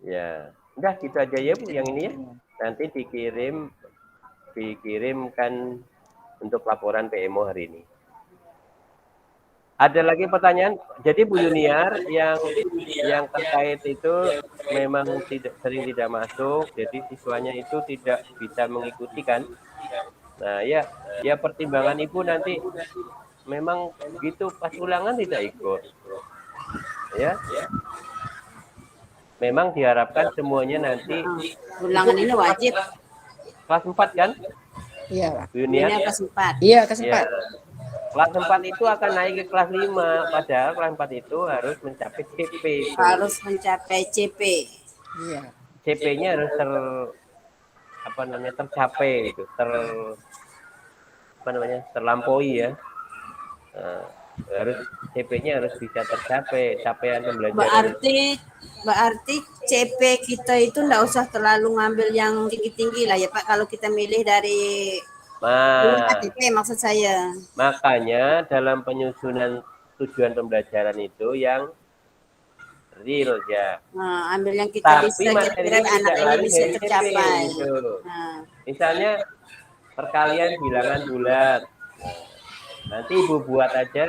Ya, udah gitu aja ya Bu yang ini ya. Nanti dikirimkan untuk laporan PMO hari ini. Ada lagi pertanyaan? Jadi Bu Yuniar yang terkait itu memang sering tidak masuk, jadi siswanya itu tidak bisa mengikuti kan? Nah ya pertimbangan Ibu nanti memang begitu pas ulangan tidak ikut, ya. Memang diharapkan semuanya nanti ulangan ini wajib. Kelas 4 kan? Iya Pak. Bu Yuniar? Kelas 4. Iya kelas 4. Ya. Kelas 4 itu akan naik ke kelas 5, padahal kelas 4 itu harus mencapai CP. Harus mencapai CP. Iya. CP-nya harus tercapai itu, terlampaui ya. Harus CP-nya harus bisa tercapai, capaian pembelajaran. Berarti CP kita itu enggak usah terlalu ngambil yang tinggi-tinggi lah ya Pak, kalau kita milih dari KTP maksud saya. Makanya dalam penyusunan tujuan pembelajaran itu yang real ya. Nah, ambil yang kita Tapi bisa materinya kira-kira anak tidak ini lari bisa dari TP tercapai. gitu. Nah, Misalnya perkalian bilangan bulat. Nanti Ibu buat aja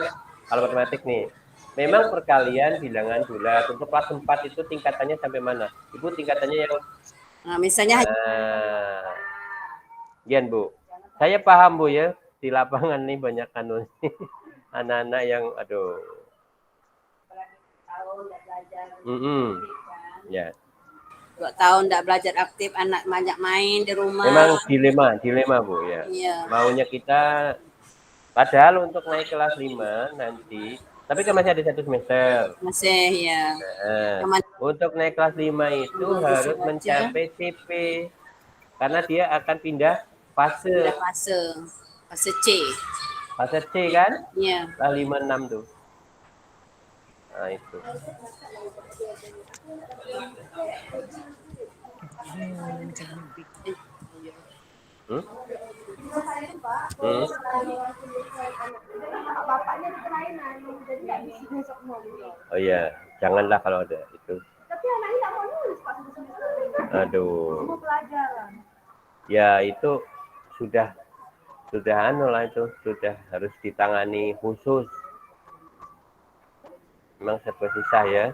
kalau matematik nih. Memang perkalian bilangan bulat. Untuk kelas 4 itu tingkatannya sampai mana? Ibu tingkatannya yang nah misalnya Gian Bu. Saya paham Bu ya. Di lapangan nih banyak anu anak-anak yang aduh. Ya. 2 tahun tidak belajar aktif, anak banyak main di rumah. Memang dilema Bu ya. Iya. Maunya kita padahal untuk naik kelas 5 nanti, tapi kan masih ada 1 semester. Masih ya. Untuk naik kelas 5 itu harus mencapai CP. Karena dia akan pindah fase. Fase C. Fase C kan? Iya. Kelas 5 6 tuh. Nah, itu. Oh iya, janganlah kalau ada itu. Tapi anaknya nggak mau nulis Pak. Aduh. Ya itu sudah anu lah itu, sudah harus ditangani khusus. Memang serba susah ya.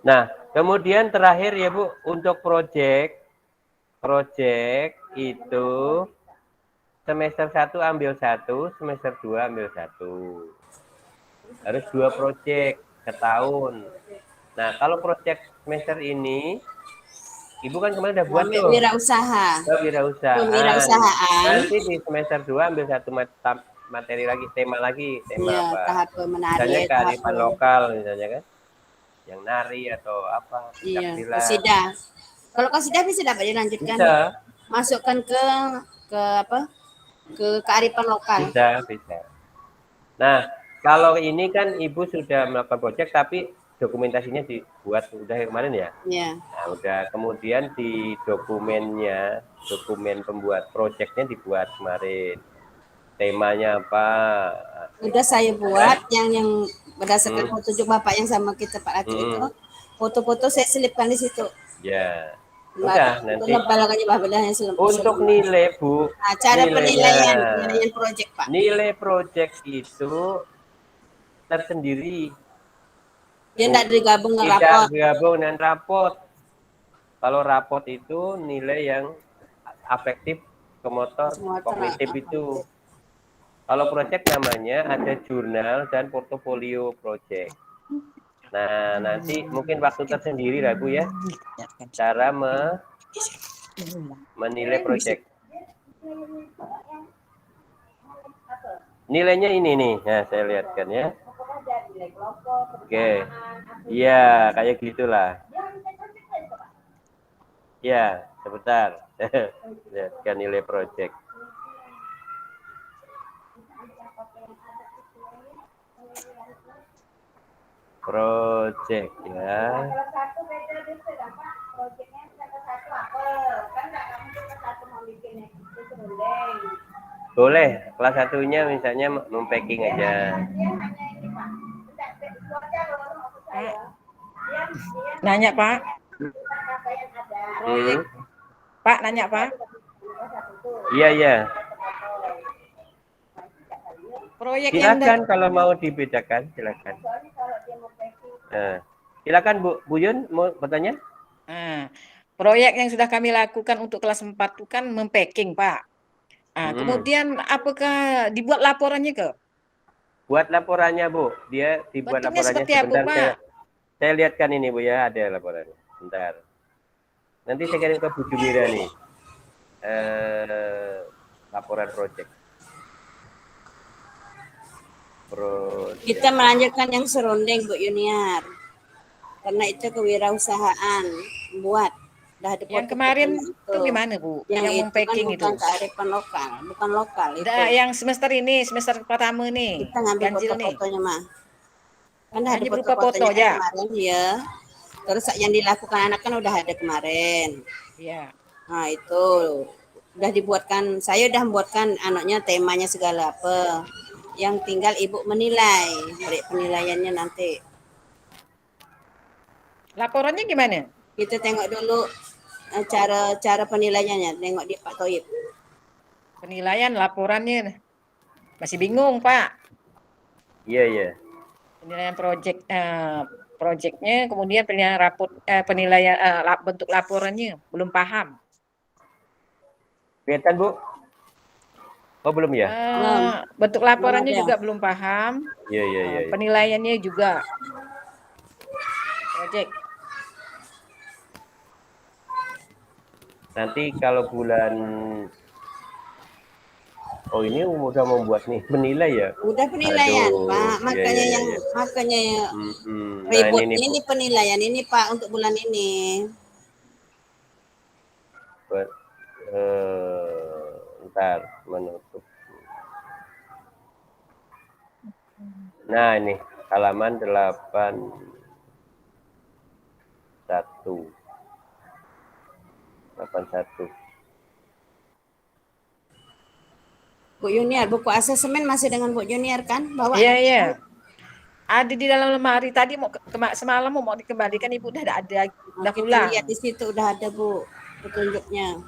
Nah, kemudian terakhir ya Bu, untuk proyek itu semester 1 ambil 1, semester 2 ambil 1. Harus 2 proyek setahun. Nah, kalau proyek semester ini, Ibu kan kemarin udah buat tuh. Wirausaha. Kewirausahaan. Nanti di semester 2 ambil 1 materi lagi, tema apa? Tahap menari. Misalnya kearifan lokal misalnya kan. Yang nari atau apa? Iya, kasidah. Kalau kasidah bisa dapat dilanjutkan. Bisa. Masukkan ke apa? Ke kearifan lokal. Bisa. Nah, kalau ini kan Ibu sudah melakukan proyek tapi dokumentasinya dibuat udah kemarin ya? Iya. Nah, udah. Kemudian di dokumen pembuat proyeknya dibuat kemarin. Temanya apa? Udah saya buat yang berdasarkan petunjuk Bapak yang sama kita Pak Laki itu. Foto-foto saya selipkan di situ. Ya. Udah nanti. Untuk nilai Bu. Nah, cara penilaian proyek Pak. Nilai proyek itu tersendiri. Dia tidak digabung dengan rapot. Tidak digabung dengan rapot. Kalau rapot itu nilai yang afektif ke motor kognitif itu. Kalau proyek namanya ada jurnal dan portofolio proyek. Nah, nanti mungkin waktu tersendiri lah Bu ya. Cara menilai proyek. Nilainya ini nih. Nah, saya lihatkan ya. Oke. Iya, kayak gitulah. Ya, sebentar. Lihatkan nilai proyek. Proyek ya. Boleh, kelas satunya misalnya mempacking aja. Nanya Pak. Pak nanya Pak. Iya. Proyek silakan kalau mau dibedakan, silakan. Nah, silakan Bu Yun mau bertanya? Proyek yang sudah kami lakukan untuk kelas 4 itu kan mempacking, Pak. Kemudian apakah dibuat laporannya ke? Buat laporannya, Bu. Dia dibuat Bentuknya laporannya seperti sebentar. apa, Pak? Saya lihatkan ini, Bu ya, ada laporannya. Bentar. Nanti saya kirim ke Bu Jumira nih. Laporan proyek. Kita melanjutkan yang serunding Bu Yuniar. Karena itu kewirausahaan buat. Yang kemarin itu gimana Bu? Yang mempacking itu? Bukan kearifan lokal, bukan lokal itu. Yang semester ini, semester pertama nih. Kita ngambil foto-fotonya mah. Kan ada berupa foto aja kemarin ya. Terus yang dilakukan anak kan udah ada kemarin. Iya. Nah itu udah dibuatkan, saya udah membuatkan anaknya temanya segala apa. Yang tinggal Ibu menilai, penilaiannya nanti. Laporannya gimana? Kita tengok dulu cara penilaiannya, tengok di Pak Toib. Penilaian laporannya masih bingung, Pak. Iya, iya. Penilaian proyeknya, kemudian penilaian penilaian bentuk laporannya belum paham. Kelihatan, Bu? Oh, belum ya? Bentuk laporannya Belum ada. juga belum paham. Iya, iya, iya. Penilaiannya juga proyek. Nanti kalau bulan ini udah membuat nih penilai ya. Udah penilaian, Aduh, Pak. iya, Makanya iya, yang iya. makanya Nah, ribut ini ini Bu. penilaian ini Pak untuk bulan ini. Ntar menutup. Nah, ini halaman 81. Bu Junior, buku asesmen masih dengan Bu Junior kan? Bawa Iya, nanti, iya. Bu. Ada di dalam lemari tadi semalam mau dikembalikan Ibu udah ada, udah Kita pulang. lihat di situ udah ada Bu petunjuknya.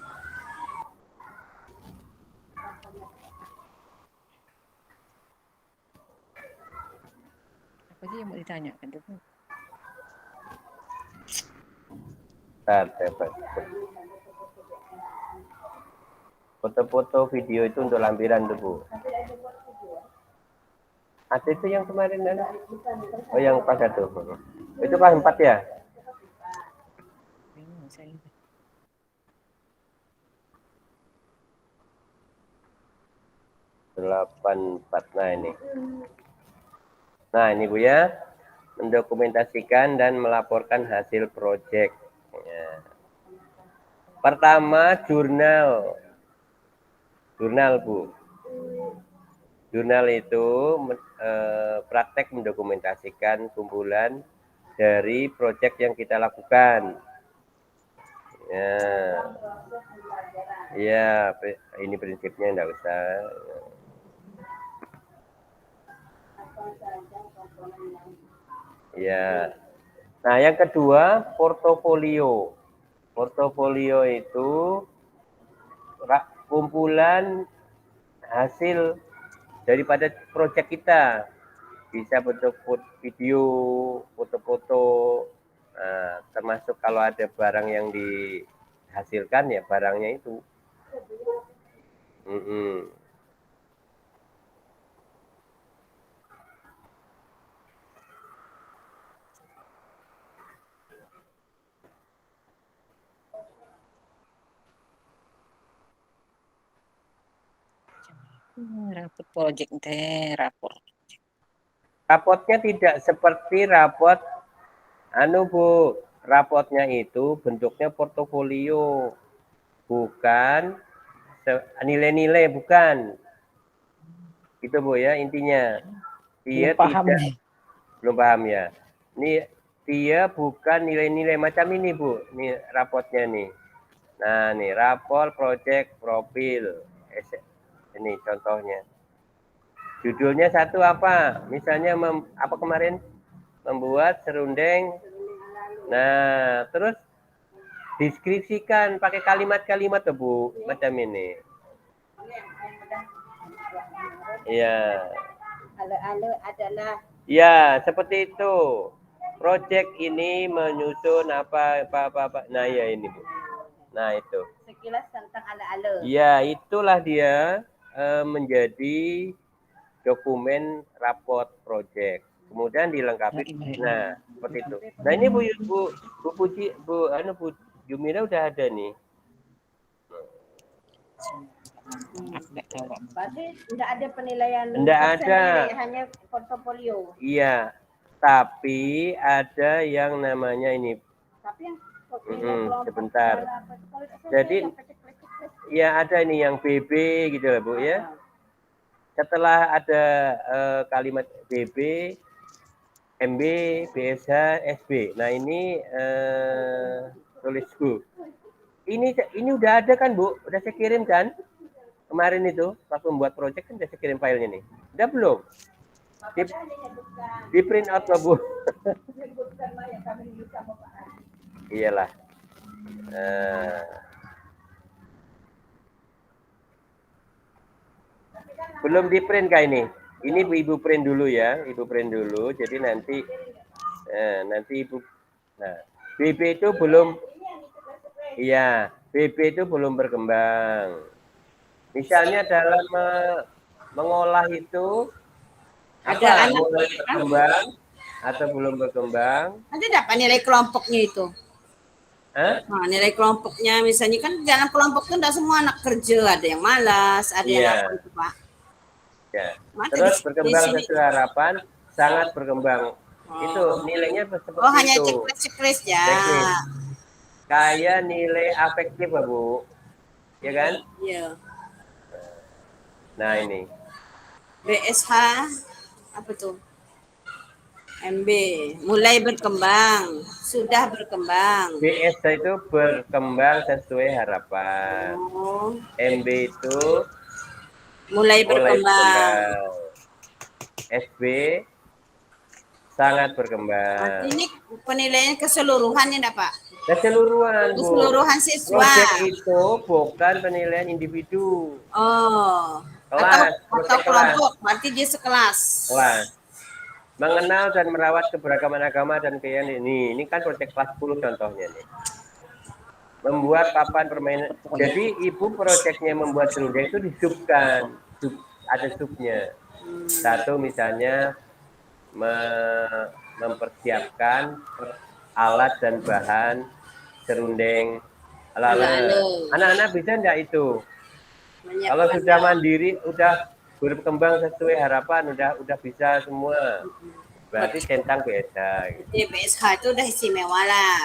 Apa sih yang mau ditanyakan tuh? Foto-foto video itu untuk lampiran tuh, Bu. Ada itu yang kemarin ada? Oh, yang pas itu. Itu kelas 4 ya? Delapan 4. Nah ini Bu ya, mendokumentasikan dan melaporkan hasil proyek. Ya. Pertama jurnal Bu. Jurnal itu praktek mendokumentasikan kumpulan dari proyek yang kita lakukan. Ya, ini prinsipnya enggak usah. Ya. Nah, yang kedua, portofolio. Portofolio itu kumpulan hasil daripada proyek kita. Bisa bentuk video, foto-foto, termasuk kalau ada barang yang dihasilkan ya barangnya itu. Rapor proyek rapor. Rapotnya tidak seperti rapot Bu. Rapotnya itu bentuknya portofolio. Bukan nilai-nilai, bukan. Gitu Bu ya intinya. Dia belum paham ya. Ini dia bukan nilai-nilai macam ini Bu. Ini rapotnya nih. Nah, nih rapor proyek profil. Ini contohnya. Judulnya satu apa? Misalnya apa kemarin? Membuat serundeng. Nah, terus deskripsikan pakai kalimat-kalimat tuh Bu, macam ini. Iya. Ale-ale adalah. Ya, seperti itu. Proyek ini menyusun apa. Nah, ya ini Bu. Nah, itu. Sekilas tentang ale-ale. Ya, itulah dia menjadi dokumen raport proyek. Kemudian dilengkapi. Nah, seperti itu. Nah, ini Bu Jumira udah ada nih. Berarti tidak ada penilaian. Tidak ada. Hanya portofolio. Iya. Tapi ada yang namanya ini. Tapi yang sebentar. Jadi ya ada ini yang BB gitu lah Bu ya. Setelah ada kalimat BB, MB, BSH, SB. Nah ini tulis Bu. Ini udah ada kan Bu? Udah saya kirim kan? Kemarin itu waktu membuat proyek kan udah saya kirim filenya nih. Udah belum? Di print out lah Bu. Iyalah. Nah, belum di print kah ini? Ini ibu print dulu ya, ibu print dulu. Jadi nanti ibu. Nah, BB itu belum. Iya, BB itu belum berkembang. Misalnya dalam mengolah itu Ada apa? anak Mulai berkembang atau belum berkembang? ada dapat nilai kelompoknya itu. Hah? Nah, nilai kelompoknya misalnya kan dalam kelompok itu tidak semua anak kerja, ada yang malas, ada yang Iya. apa itu Pak. Ya. Maka Terus di berkembang sini. sesuai harapan, sangat berkembang. Itu Oh, nilainya seperti oh hanya itu. checklist ya. Teknis. Kayak nilai afektif, Bu. Ya kan? Iya. Nah, ini. BSH apa tuh? MB mulai berkembang, sudah berkembang. BS itu berkembang sesuai harapan. Oh, MB itu mulai mulai berkembang. berkembang. SB sangat berkembang. Ini penilaian keseluruhan ya, Pak? Keseluruhan, Bu. Keseluruhan siswa. Proyek itu bukan penilaian individu. Oh, Kelas, atau kelompok, berarti dia sekelas. Kelas. Mengenal dan merawat keberagaman agama dan keyakinan ini kan proyek kelas 10 contohnya nih. Membuat papan permainan. Jadi ibu proyeknya membuat serundeng itu disubkan, ada subnya. Satu misalnya mempersiapkan alat dan bahan serundeng. Anak-anak bisa enggak itu? Kalau sudah mandiri, udah berkembang sesuai harapan, udah bisa semua. Berarti centang biasa. Gitu. Jadi BSH itu udah istimewa lah.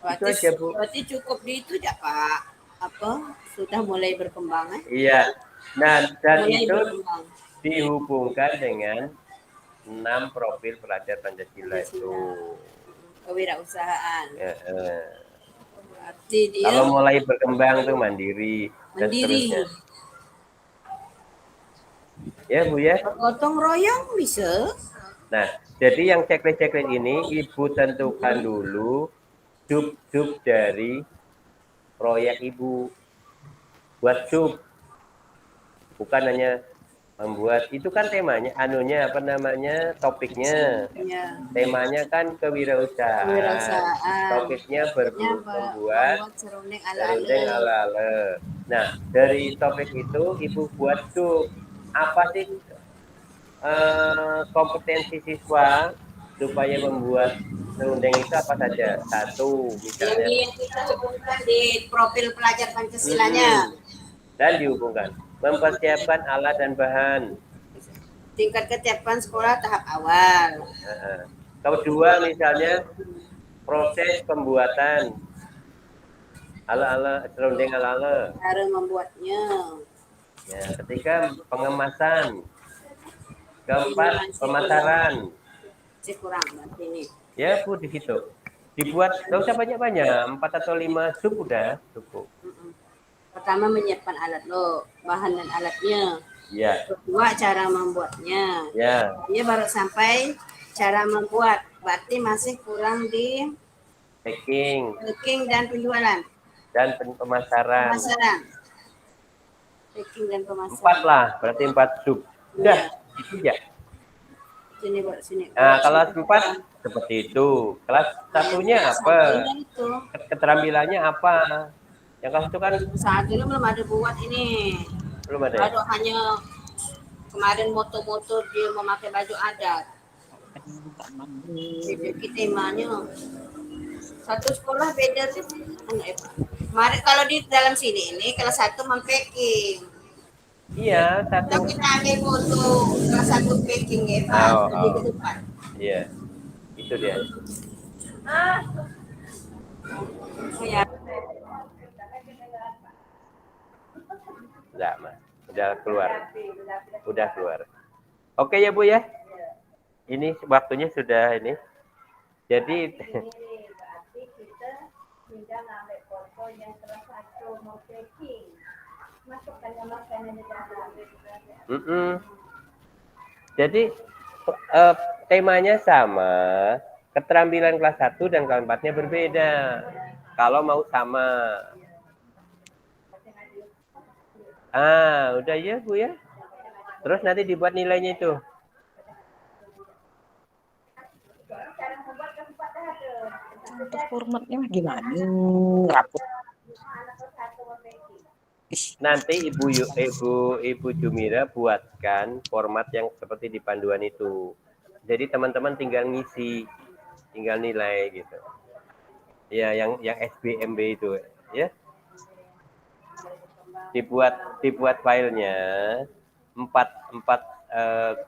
Itu aja, Bu. Berarti cukup di itu ya Pak? Apa? Sudah mulai berkembang Iya. Nah, dan mulai itu berkembang. dihubungkan dengan 6 profil pelajar Pancasila itu. Kewirausahaan. Ya, Berarti dia kalau mulai berkembang tuh mandiri. mandiri. Ya, Bu ya. Gotong royong bisa. Nah, jadi yang checklist ini Ibu tentukan dulu sub dari proyek Ibu. Buat sub. Bukan hanya membuat, itu kan temanya, topiknya. Ya. Temanya kan kewirausahaan. Topiknya membuat serundeng ala-ala. Nah, dari topik itu Ibu buat sub. Apa sih kompetensi siswa supaya membuat serundeng itu apa saja? Satu, misalnya. Yang kita hubungkan di profil pelajar Pancasilanya. Dan dihubungkan. Mempersiapkan alat dan bahan. Tingkat kesiapan sekolah tahap awal. Kedua, misalnya proses pembuatan ala-ala serundeng ala-ala. Cara membuatnya. Ya, ketiga pengemasan. Keempat pemasaran. Kurang berarti ini. Ya, Bu, di situ. Dibuat, nggak usah banyak-banyak, 4 atau 5 sub udah cukup. Pertama menyiapkan alat lo, bahan dan alatnya. Ya. Kedua cara membuatnya. Ya. Dia baru sampai cara membuat, berarti masih kurang di Packing dan penjualan. Dan pemasaran. Packing dan pemasaran. 4 lah, berarti 4 sub. Udah, itu ya. Sini. Nah, kelas 4 seperti itu. Kelas satunya apa? Keterampilannya apa? Yang kelas itu kan saat ini belum ada buat ini. Belum ada. Ya? Hanya kemarin moto-moto dia memakai baju adat. Jadi temanya satu sekolah beda sih. Kemarin kalau di dalam sini ini kelas 1 mempacking. Iya, satu. Kita ambil foto kelas 1 packing ya Pak. Di depan. Iya. Itu dia. Ya. Enggak, Mas. Udah keluar. Oke ya, Bu ya. Ini waktunya sudah ini. Jadi berarti kita tinggal ngambil foto yang kelas 1 mau packing. Masukkan makanan di dalam. Jadi temanya sama, Keterampilan kelas 1 dan kelas 4-nya berbeda. Kalau mau sama. Udah ya Bu ya. Terus nanti dibuat nilainya itu. Contoh formatnya gimana? Rapor. Nanti Ibu Jumira buatkan format yang seperti di panduan itu. Jadi teman-teman tinggal ngisi, tinggal nilai gitu. Ya, yang SBMB itu ya. Dibuat filenya empat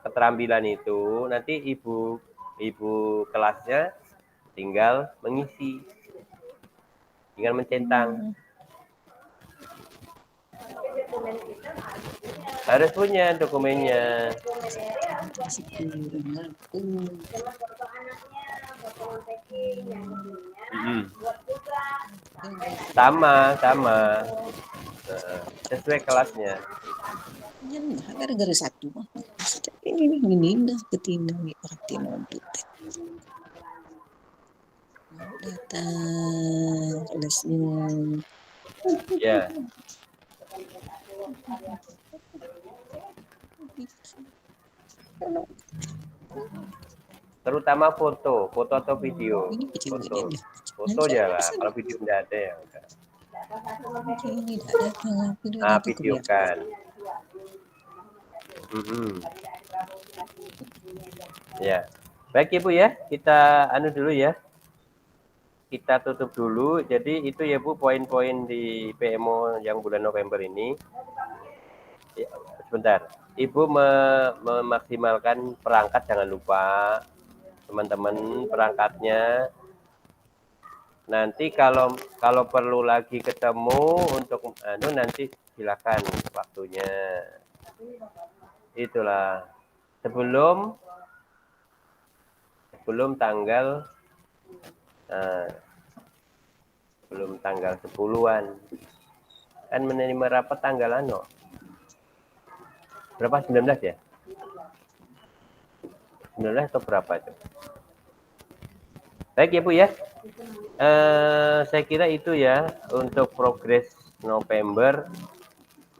keterampilan itu, nanti ibu kelasnya tinggal mengisi, tinggal mencentang. Harus punya dokumennya. Sama sesuai kelasnya. Gara-gara satu mah ini dah ketindak nih perhatian untuk datang kelasnya. Ya. Terutama foto atau video. Foto aja lah. Kalau video tidak ada ya udah. Videokan. Ya. Baik Ibu ya, kita dulu ya. Kita tutup dulu. Jadi itu ya Bu poin-poin di PMO yang bulan November ini. Ya, sebentar. Ibu memaksimalkan perangkat, jangan lupa teman-teman perangkatnya. Nanti kalau perlu lagi ketemu untuk nanti silakan waktunya. Itulah sebelum tanggal 10-an kan menerima rapat tanggal berapa, 19 ya? 19 atau berapa itu? Baik ya Bu ya. Saya kira itu ya untuk progres November.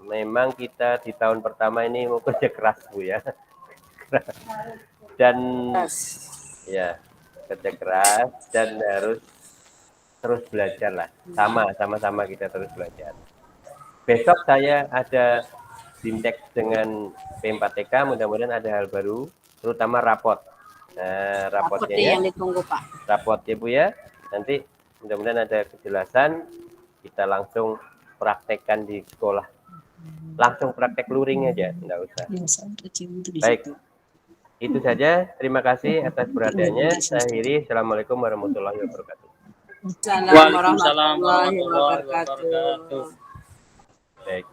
Memang kita di tahun pertama ini mau kerja keras Bu ya. Dan ya kerja keras dan harus terus belajar lah. Sama-sama kita terus belajar. Besok saya ada Bimtek dengan P4TK, mudah-mudahan ada hal baru, terutama rapot. Nah, rapotnya ya. Yang ditunggu Pak. Rapot ya Bu ya. Nanti mudah-mudahan ada kejelasan, kita langsung praktekkan di sekolah. Langsung praktek luring aja, enggak usah. Baik. Itu saja. Terima kasih atas perhatiannya. Saya akhiri. Assalamualaikum warahmatullahi wabarakatuh. Waalaikumsalam warahmatullahi wabarakatuh. Baik.